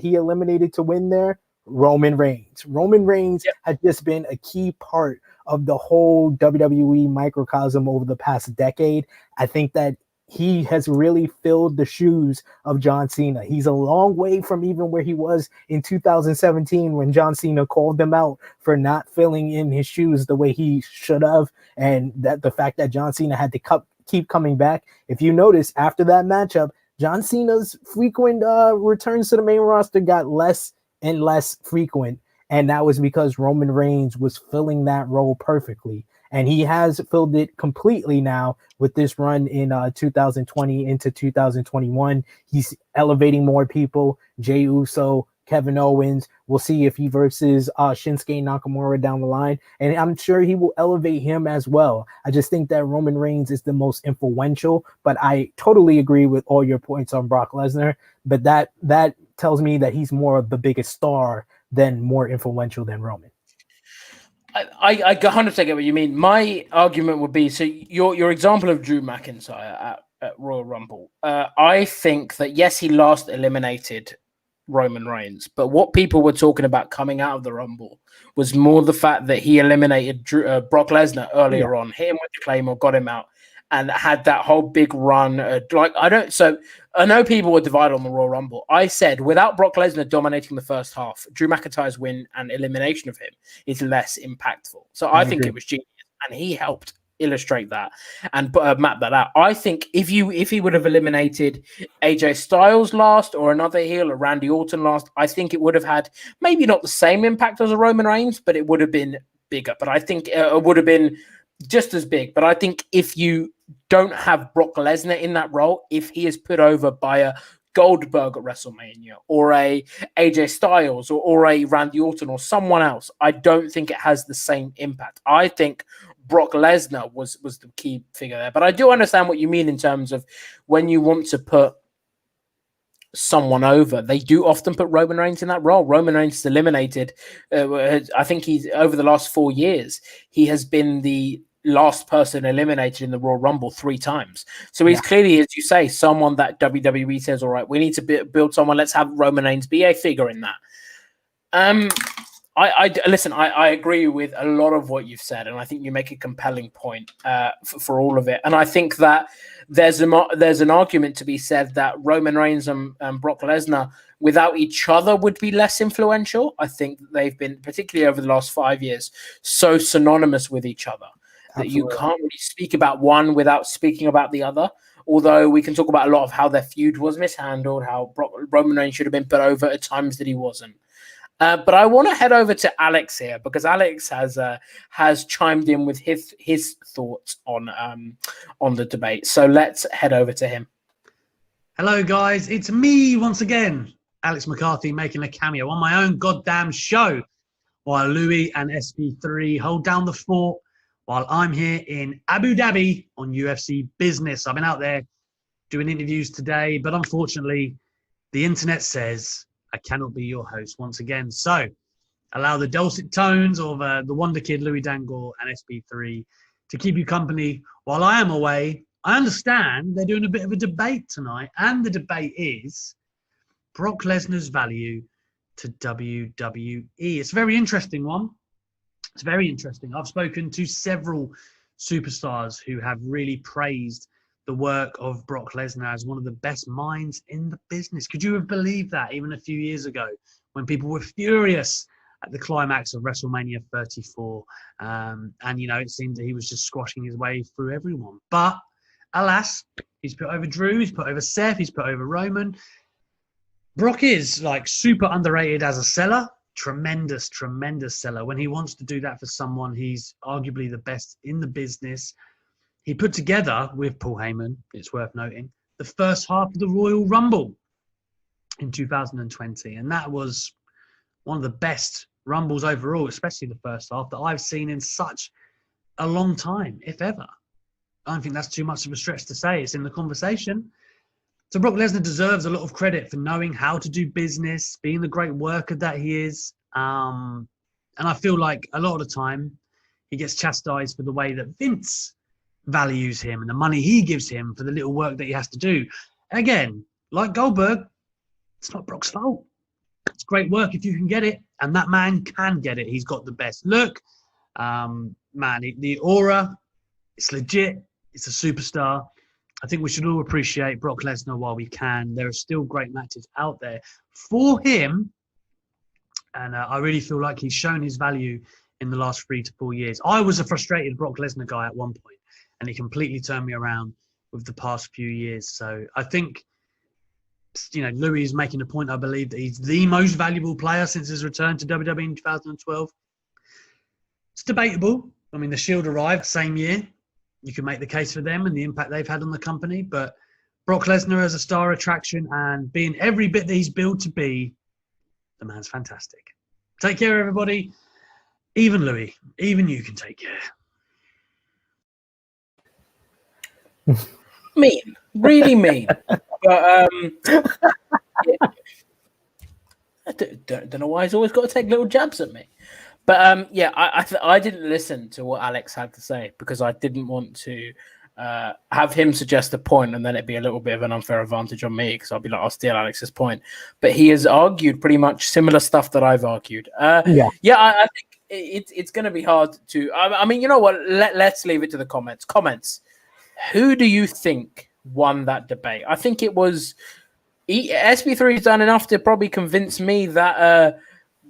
he eliminated to win there? Roman Reigns. Roman Reigns has just been a key part of the whole WWE microcosm over the past decade. I think that he has really filled the shoes of John Cena. He's a long way from even where he was in 2017 when John Cena called him out for not filling in his shoes the way he should have. And that the fact that John Cena had to keep coming back. If you notice, after that matchup, John Cena's frequent returns to the main roster got less and less frequent. And that was because Roman Reigns was filling that role perfectly. And he has filled it completely now with this run in 2020 into 2021. He's elevating more people. Jey Uso, Kevin Owens. We'll see if he versus Shinsuke Nakamura down the line. And I'm sure he will elevate him as well. I just think that Roman Reigns is the most influential. But I totally agree with all your points on Brock Lesnar. But that tells me that he's more of the biggest star than more influential than Roman. I 100% get what you mean. My argument would be, so your example of Drew McIntyre at Royal Rumble, I think that, yes, he last eliminated Roman Reigns, but what people were talking about coming out of the Rumble was more the fact that he eliminated Brock Lesnar earlier on, hit him with the Claymore, got him out, and had that whole big run. I know people were divided on the Royal Rumble. I said, without Brock Lesnar dominating the first half, Drew McIntyre's win and elimination of him is less impactful. So I think it was genius, and he helped illustrate that and map that out. I think if he would have eliminated AJ Styles last, or another heel, or Randy Orton last, I think it would have had maybe not the same impact as a Roman Reigns, but it would have been bigger. But I think it would have been just as big. But I think if you don't have Brock Lesnar in that role, if he is put over by a Goldberg at WrestleMania, or a AJ Styles, or a Randy Orton, or someone else, I don't think it has the same impact. I think Brock Lesnar was the key figure there. But I do understand what you mean in terms of when you want to put someone over, they do often put Roman Reigns in that role. Roman Reigns is eliminated. I think he's, over the last 4 years, he has been the last person eliminated in the Royal Rumble 3 times. So he's clearly, as you say, someone that WWE says, all right, we need to build someone. Let's have Roman Reigns be a figure in that. Listen, I agree with a lot of what you've said, and I think you make a compelling point for all of it. And I think that there's an argument to be said that Roman Reigns and Brock Lesnar without each other would be less influential. I think they've been, particularly over the last 5 years, so synonymous with each other that you can't really speak about one without speaking about the other. Although we can talk about a lot of how their feud was mishandled, how Roman Reigns should have been put over at times that he wasn't. But I want to head over to Alex here, because Alex has chimed in with his thoughts on the debate. So let's head over to him. Hello, guys. It's me once again, Alex McCarthy, making a cameo on my own goddamn show, while Louis and SP3 hold down the fort, while I'm here in Abu Dhabi on UFC Business. I've been out there doing interviews today, but unfortunately, the internet says I cannot be your host once again. So allow the dulcet tones of the Wonder Kid, Louis Dangoor and SP3 to keep you company while I am away. I understand they're doing a bit of a debate tonight, and the debate is Brock Lesnar's value to WWE. It's a very interesting one. It's very interesting. I've spoken to several superstars who have really praised the work of Brock Lesnar as one of the best minds in the business. Could you have believed that even a few years ago, when people were furious at the climax of WrestleMania 34? And, it seemed that he was just squashing his way through everyone. But alas, he's put over Drew, he's put over Seth, he's put over Roman. Brock is super underrated as a seller. Tremendous seller. When he wants to do that for someone, he's arguably the best in the business. He put together, with Paul Heyman, it's worth noting, the first half of the Royal Rumble in 2020. And that was one of the best Rumbles overall, especially the first half, that I've seen in such a long time, if ever. I don't think that's too much of a stretch to say. It's in the conversation. So Brock Lesnar deserves a lot of credit for knowing how to do business, being the great worker that he is. And I feel like a lot of the time he gets chastised for the way that Vince values him and the money he gives him for the little work that he has to do. And again, like Goldberg, it's not Brock's fault. It's great work if you can get it, and that man can get it. He's got the best look. Man, the aura, it's legit. It's a superstar. I think we should all appreciate Brock Lesnar while we can. There are still great matches out there for him, and I really feel like he's shown his value in the last 3 to 4 years. I was a frustrated Brock Lesnar guy at one point, and he completely turned me around with the past few years. So I think, Louis is making a point, I believe, that he's the most valuable player since his return to WWE in 2012. It's debatable. I mean, the Shield arrived same year. You can make the case for them and the impact they've had on the company. But Brock Lesnar as a star attraction and being every bit that he's billed to be, the man's fantastic. Take care, everybody. Even Louis, even you can take care. Mean, really mean. But yeah. I don't know why he's always got to take little jabs at me. But I didn't listen to what Alex had to say because I didn't want to have him suggest a point and then it'd be a little bit of an unfair advantage on me because I'll be like, I'll steal Alex's point. But he has argued pretty much similar stuff that I've argued. I think it's going to be hard to. I mean, you know what? Let's leave it to the comments. Comments. Who do you think won that debate? I think it was SP3 has done enough to probably convince me that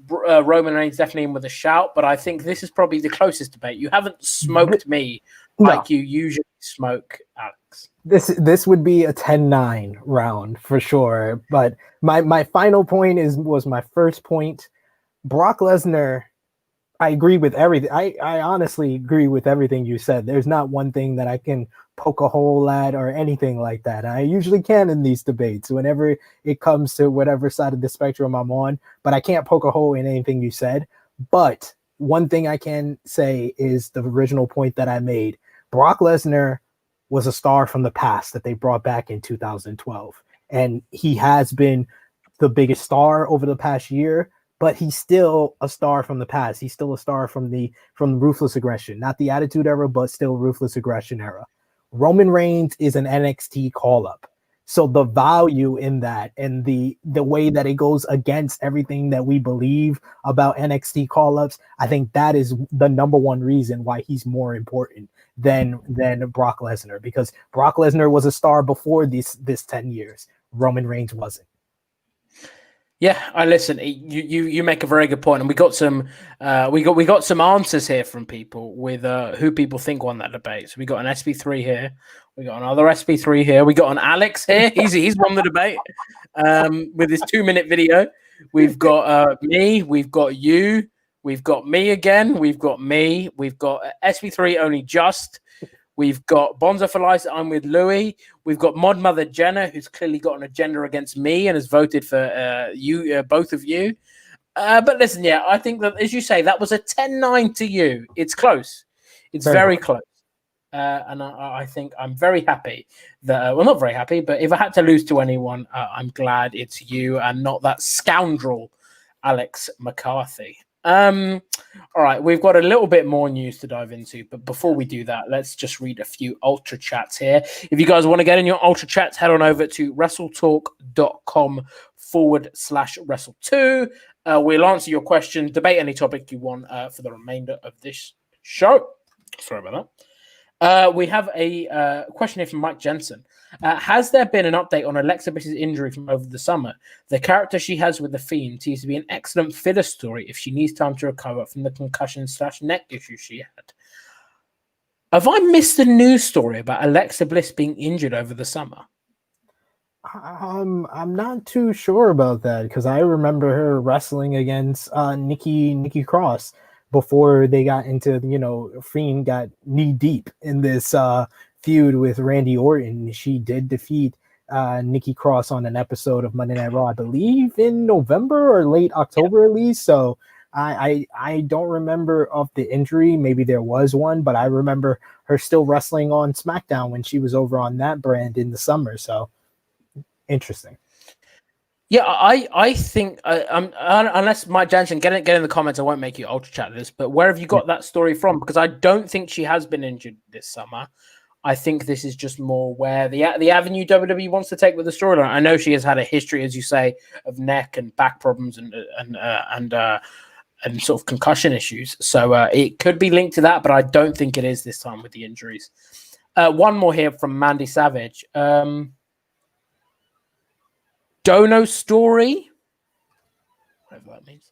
Roman Reigns definitely in with a shout, but I think this is probably the closest debate. You haven't smoked me like you usually smoke Alex. This would be a 10-9 round for sure. But my final point was my first point. Brock Lesnar, I agree with everything. I honestly agree with everything you said. There's not one thing that I can poke a hole at or anything like that. I usually can in these debates whenever it comes to whatever side of the spectrum I'm on, but I can't poke a hole in anything you said. But one thing I can say is the original point that I made. Brock Lesnar was a star from the past that they brought back in 2012. And he has been the biggest star over the past year, but he's still a star from the past. He's still a star from the Ruthless Aggression, not the Attitude Era, but still Ruthless Aggression era. Roman Reigns is an NXT call-up. So the value in that and the way that it goes against everything that we believe about NXT call-ups, I think that is the number one reason why he's more important than Brock Lesnar, because Brock Lesnar was a star before this 10 years. Roman Reigns wasn't. Yeah, I listen. You make a very good point, and we got some answers here from people with who people think won that debate. So we got an SP3 here, we got another SP3 here, we got an Alex here. He's won the debate with his 2-minute video. We've got me, we've got you, we've got me again, we've got me, we've got SP3 only just. We've got Bonzo for Life. I'm with Louis. We've got Mod Mother Jenna, who's clearly got an agenda against me and has voted for you, both of you. But listen, yeah, I think that, as you say, that was a 10-9 to you. It's close. It's very close. And I think I'm very happy that, well, not very happy, but if I had to lose to anyone, I'm glad it's you and not that scoundrel, Alex McCarthy. All right, we've got a little bit more news to dive into, but before we do that, let's just read a few ultra chats here. If you guys want to get in your ultra chats, head on over to WrestleTalk.com/Wrestle2. We'll answer your question, debate any topic you want for the remainder of this show. Sorry about that. We have a question here from Mike Jensen. Has there been an update on Alexa Bliss's injury from over the summer? The character she has with The Fiend seems to be an excellent filler story if she needs time to recover from the concussion/neck issue she had. Have I missed a news story about Alexa Bliss being injured over the summer? I'm not too sure about that because I remember her wrestling against Nikki Cross before they got into, Fiend got knee deep in this feud with Randy Orton. She did defeat Nikki Cross on an episode of Monday Night Raw, I believe in November or late October at least. So I don't remember of the injury. Maybe there was one, but I remember her still wrestling on SmackDown when she was over on that brand in the summer. So interesting. Yeah, I think unless Mike Jansen get in the comments, I won't make you ultra chat this. But where have you got that story from? Because I don't think she has been injured this summer. I think this is just more where the avenue WWE wants to take with the storyline. I know she has had a history, as you say, of neck and back problems and sort of concussion issues. So it could be linked to that, but I don't think it is this time with the injuries. One more here from Mandy Savage. Dono story, whatever that means.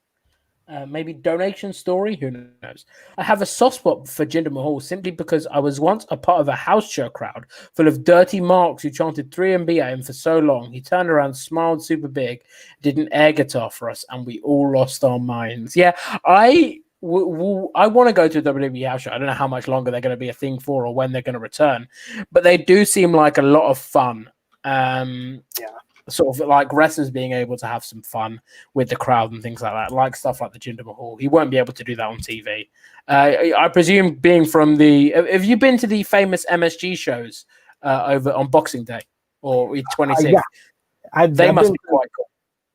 Maybe donation story, who knows? I have a soft spot for Jinder Mahal simply because I was once a part of a house show crowd full of dirty marks who chanted 3MB at him for so long. He turned around, smiled super big, did an air guitar for us, and we all lost our minds. Yeah, I want to go to a WWE house show. I don't know how much longer they're going to be a thing for or when they're going to return, but they do seem like a lot of fun. Sort of like wrestlers being able to have some fun with the crowd and things like that, like stuff like the Jinder Mahal. He won't be able to do that on TV. I presume being from have you been to the famous MSG shows over on Boxing Day or 26th? Yeah. They must be quite cool.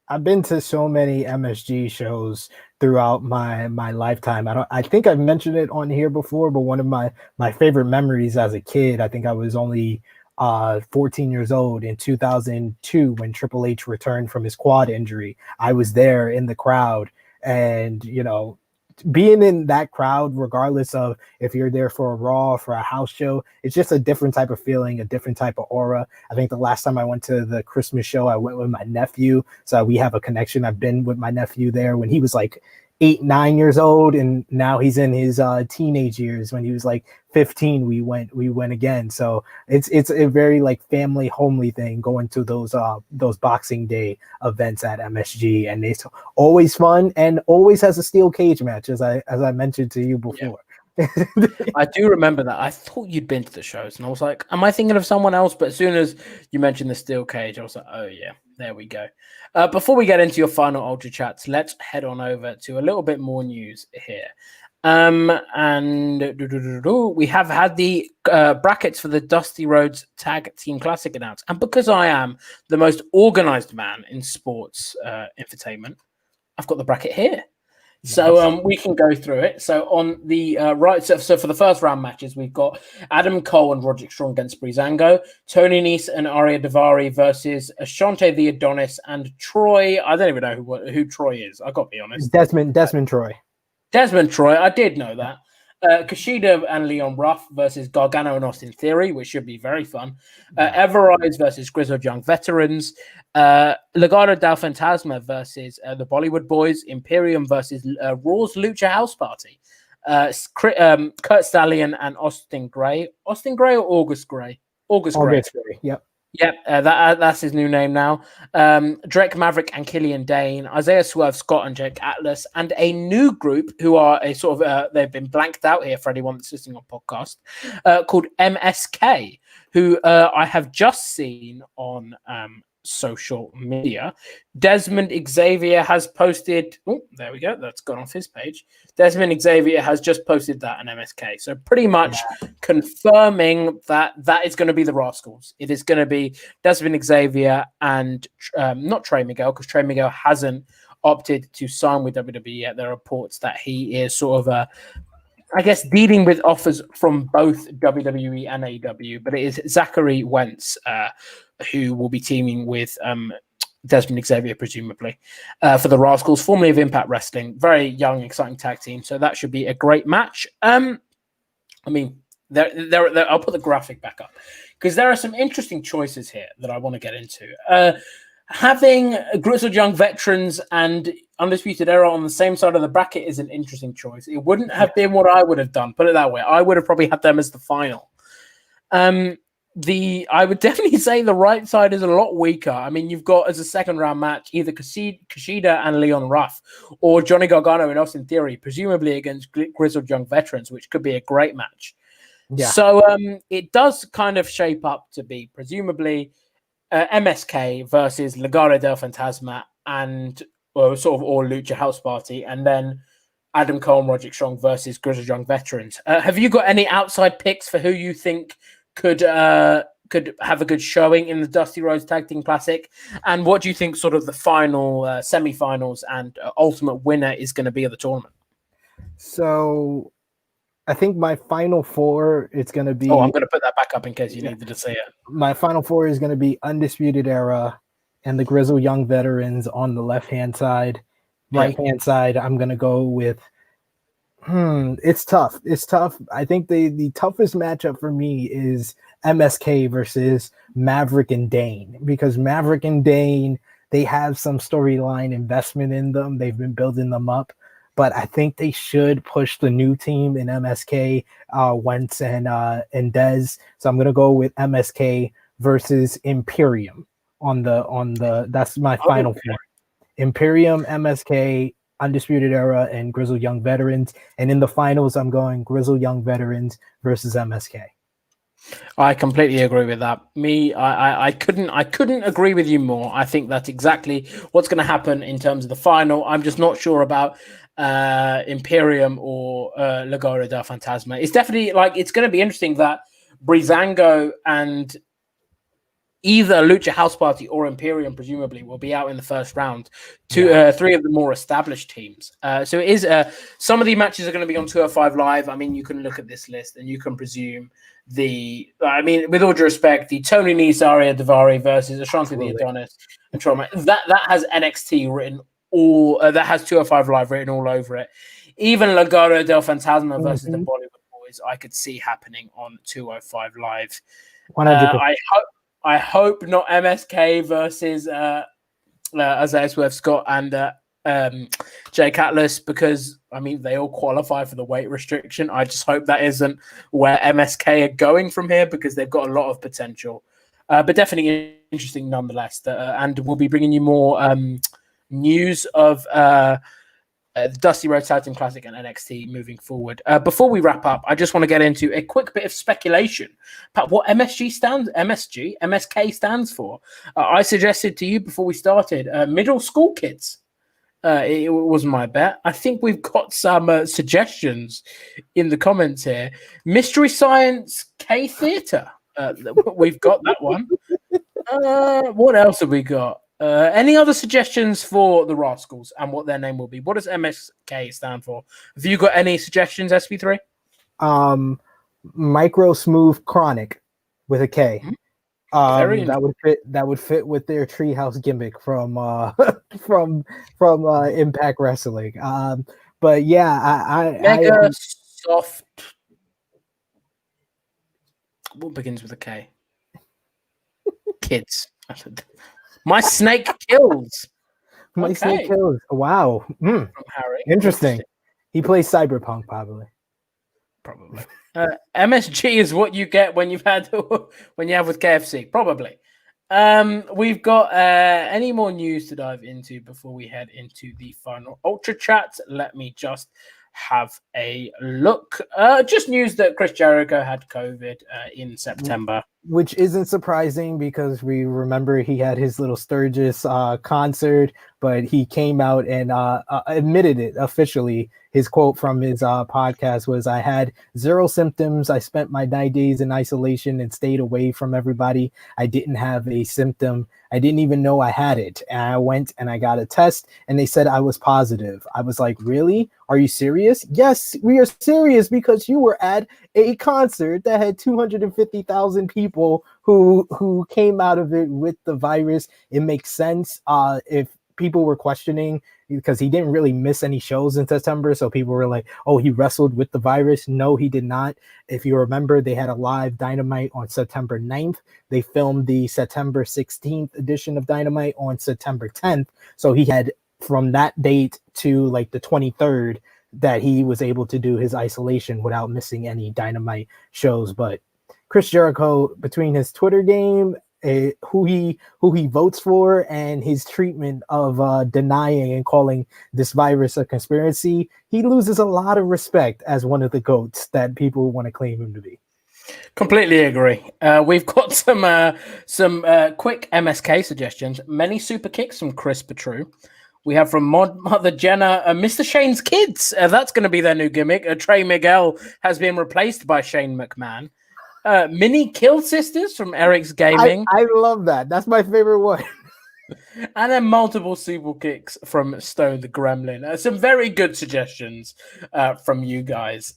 I've been to so many MSG shows throughout my lifetime. I think I've mentioned it on here before, but one of my favorite memories as a kid, I think I was only 14 years old in 2002 when Triple H returned from his quad injury. I was there in the crowd, and being in that crowd, regardless of if you're there for a Raw, for a house show, it's just a different type of feeling, a different type of aura. I think the last time I went to the Christmas show, I went with my nephew, so we have a connection. I've been with my nephew there when he was like 8-9 years old, and now he's in his teenage years. When he was like 15, we went again. So it's a very like family homely thing going to those Boxing Day events at MSG, and it's always fun and always has a steel cage match, as I mentioned to you before. Yeah. I do remember that. I thought you'd been to the shows, and I was like, am I thinking of someone else? But as soon as you mentioned the steel cage, I was like, oh yeah, there we go. Before we get into your final Ultra Chats, let's head on over to a little bit more news here. We have had the brackets for the Dusty Rhodes Tag Team Classic announced. And because I am the most organized man in sports entertainment, I've got the bracket here. So we can go through it. So on the right, so for the first round matches, we've got Adam Cole and Roderick Strong against Breezango, Tony Nese and Arya Daivari versus Ashante the Adonis and Troy. I don't even know who Troy is. I got to be honest. Desmond Troy. Desmond Troy. I did know that. Kushida and Leon Ruff versus Gargano and Austin Theory, which should be very fun. Everrise versus Grizzled Young Veterans. Legado del Fantasma versus the Bollywood Boys. Imperium versus Raw's Lucha House Party. Kurt Stallion and Austin Gray. Austin Gray or August Gray? August Gray. Yep. Yep, that's his new name now. Drake Maverick and Killian Dane, Isaiah Swerve Scott and Jake Atlas, and a new group who are a sort of they've been blanked out here for anyone that's listening on podcast, called MSK, who I have just seen on social media. Desmond Xavier has posted. Oh, there we go. That's gone off his page. Desmond Xavier has just posted that on MSK. So pretty much confirming that is going to be the Rascals. It is going to be Desmond Xavier and not Trey Miguel, because Trey Miguel hasn't opted to sign with WWE yet. There are reports that he is sort of I guess dealing with offers from both WWE and AEW, but it is Zachary Wentz who will be teaming with Desmond Xavier, presumably, for the Rascals, formerly of Impact Wrestling. Very young, exciting tag team, so that should be a great match. I mean, I'll put the graphic back up because there are some interesting choices here that I want to get into. Having Grizzled Young Veterans and Undisputed Era on the same side of the bracket is an interesting choice. It wouldn't have been what I would have done. Put it that way. I would have probably had them as the final. I would definitely say the right side is a lot weaker. I mean, you've got as a second round match either Kushida and Leon Ruff or Johnny Gargano and Austin Theory, presumably against Grizzled Young Veterans, which could be a great match. Yeah. So it does kind of shape up to be presumably MSK versus Legado del Fantasma and sort of all Lucha House Party, and then Adam Cole and Roderick Strong versus Grizzled Young Veterans. Have you got any outside picks for who you think could have a good showing in the Dusty Rhodes Tag Team Classic? And what do you think sort of the final semi-finals and ultimate winner is going to be of the tournament? So I think my final four, it's going to be. Oh, I'm going to put that back up in case you needed to say it. My final four is going to be Undisputed Era and the Grizzled Young Veterans on the left-hand side. Right-hand side, I'm going to go with. It's tough. It's tough. I think the toughest matchup for me is MSK versus Maverick and Dane, because Maverick and Dane, they have some storyline investment in them. They've been building them up, but I think they should push the new team in MSK, Wentz and Dez. So I'm gonna go with MSK versus Imperium on the. That's my final four. Imperium, MSK, Undisputed Era, and Grizzled Young Veterans. And in the finals, I'm going Grizzled Young Veterans versus MSK. I completely agree with that. I couldn't agree with you more. I think that's exactly what's going to happen in terms of the final. I'm just not sure about Imperium or Legado del Fantasma. It's definitely it's going to be interesting that Breezango and either Lucha House Party or Imperium presumably will be out in the first round. Three of the more established teams. So it is some of the matches are going to be on 205 Live. I mean, you can look at this list and you can presume with all due respect, the Tony Nese, Arya Daivari versus Ashanti the Adonis and Trauma, that has NXT written that has 205 Live written all over it. Even Legado del Fantasma versus the Bollywood Boys, I could see happening on 205 Live. 100%. I hope not MSK versus Isaiah Swerve Scott and Jake Atlas, because they all qualify for the weight restriction. I just hope that isn't where MSK are going from here, because they've got a lot of potential. But definitely interesting nonetheless. And we'll be bringing you more news of the Dusty Road Tag Team Classic and NXT moving forward. Before we wrap up, I just want to get into a quick bit of speculation about what MSK stands for. I suggested to you before we started middle school kids. It was my bet. I think we've got some suggestions in the comments here. Mystery Science K Theatre. We've got that one. What else have we got? Any other suggestions for the Rascals and what their name will be? What does MSK stand for? Have you got any suggestions, SP3? Micro Smooth Chronic with a K. That would fit with their treehouse gimmick from Impact Wrestling. But yeah, Mega Soft. What begins with a K? Kids. My Snake Kills. My Snake Kills. Wow. From Harry. Interesting. He plays Cyberpunk, probably. MSG is what you get when you have with KFC. Probably. We've got any more news to dive into before we head into the final Ultra Chat? Let me just have a look. Just news that Chris Jericho had COVID in September. Which isn't surprising, because we remember he had his little Sturgis concert, but he came out and admitted it officially. His quote from his podcast was, "I had 0 symptoms. I spent my 9 days in isolation and stayed away from everybody. I didn't have a symptom. I didn't even know I had it. And I went and I got a test and they said I was positive." I was like, "Really? Are you serious?" "Yes, we are serious, because you were at a concert that had 250,000 people who came out of it with the virus. It makes sense." If people were questioning, because he didn't really miss any shows in September, so people were like, "Oh, he wrestled with the virus." No, he did not. If you remember, they had a live Dynamite on September 9th. They filmed the September 16th edition of Dynamite on September 10th. So he had, from that date to like the 23rd, that he was able to do his isolation without missing any Dynamite shows. But Chris Jericho, between his Twitter game, who he votes for, and his treatment of denying and calling this virus a conspiracy, he loses a lot of respect as one of the GOATs that people want to claim him to be. Completely agree. We've got some quick MSK suggestions. Many super kicks from Chris Petru. We have from Mother Jenna, Mr. Shane's Kids. That's going to be their new gimmick. Trey Miguel has been replaced by Shane McMahon. Mini Kill Sisters from Eric's Gaming. I love that. That's my favorite one. And then multiple super kicks from Stone the Gremlin. Some very good suggestions from you guys.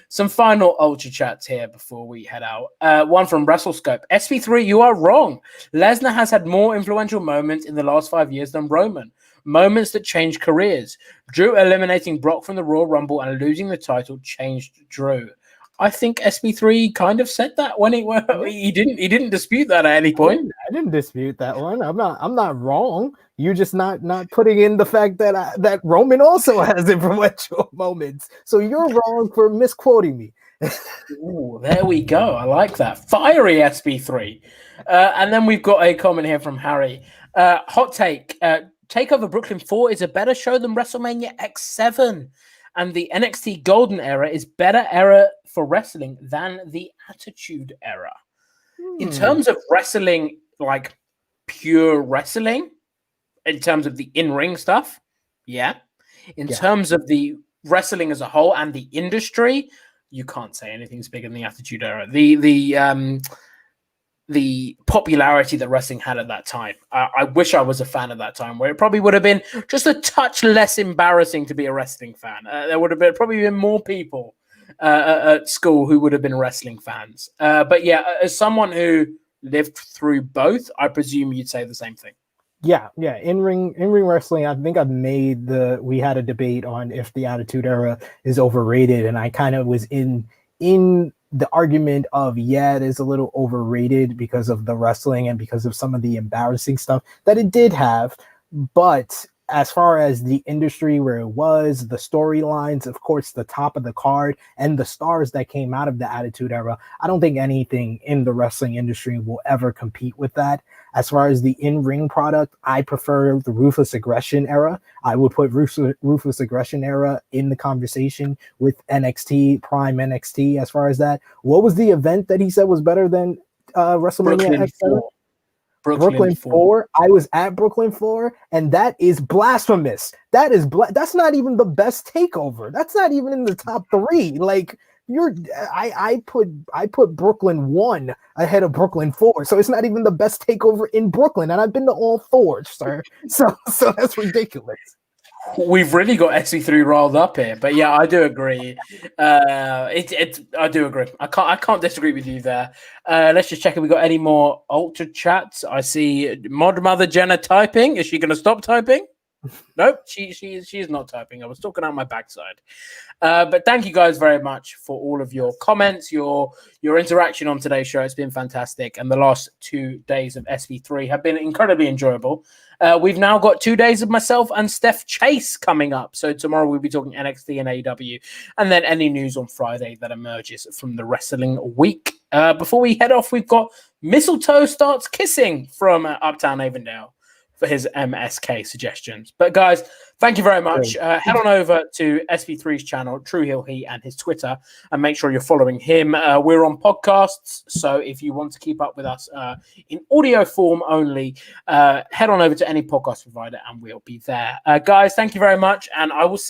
Some final Ultra Chats here before we head out. One from WrestleScope. SP3, you are wrong. Lesnar has had more influential moments in the last 5 years than Roman. Moments that changed careers. Drew eliminating Brock from the Royal Rumble and losing the title changed Drew. I think SP3 kind of said that when he didn't dispute that at any point. I didn't dispute that one. I'm not wrong. You're just not putting in the fact that that Roman also has influential moments. So you're wrong for misquoting me. Ooh, there we go. I like that. Fiery SP3. And then we've got a comment here from Harry. Hot take. Takeover Brooklyn 4 is a better show than WrestleMania X7. And the NXT Golden Era is better era for wrestling than the Attitude Era. In terms of wrestling, like pure wrestling, in terms of the in-ring stuff, yeah. In terms of the wrestling as a whole and the industry, you can't say anything's bigger than the Attitude Era. The popularity that wrestling had at that time. I wish I was a fan of that time, where it probably would have been just a touch less embarrassing to be a wrestling fan. There would have probably been more people at school who would have been wrestling fans. But yeah, as someone who lived through both, I presume you'd say the same thing. Yeah. In-ring wrestling, I think we had a debate on if the Attitude Era is overrated, and I kind of was in the argument of, it is a little overrated because of the wrestling and because of some of the embarrassing stuff that it did have. But as far as the industry where it was, the storylines, of course, the top of the card and the stars that came out of the Attitude Era, I don't think anything in the wrestling industry will ever compete with that. As far as the in-ring product, I prefer the Ruthless Aggression Era. I would put Ruthless Aggression Era in the conversation with NXT, Prime NXT. As far as that, what was the event that he said was better than WrestleMania X7? Brooklyn 4. I was at Brooklyn 4, and that is blasphemous. That's not even the best takeover. That's not even in the top 3. Like, I put Brooklyn 1 ahead of Brooklyn 4, so it's not even the best takeover in Brooklyn, and I've been to all 4, sir. So that's ridiculous. We've really got SP3 rolled up here, but yeah, I do agree. I do agree. I can't disagree with you there. Let's just check if we got any more Ultra Chats. I see Mod Mother Jenna typing. Is she going to stop typing? Nope, she is not typing. I was talking out my backside. But thank you guys very much for all of your comments, your interaction on today's show. It's been fantastic, and the last 2 days of SP3 have been incredibly enjoyable. We've now got 2 days of myself and Steph Chase coming up. So tomorrow we'll be talking NXT and AEW, and then any news on Friday that emerges from the wrestling week. Before we head off, we've got Mistletoe Starts Kissing from Uptown Avondale for his MSK suggestions. But guys, thank you very much. Head on over to SP3's channel, True Heel He, and his Twitter, and make sure you're following him. We're on podcasts, so if you want to keep up with us in audio form only, head on over to any podcast provider, and we'll be there. Guys, thank you very much, and I will see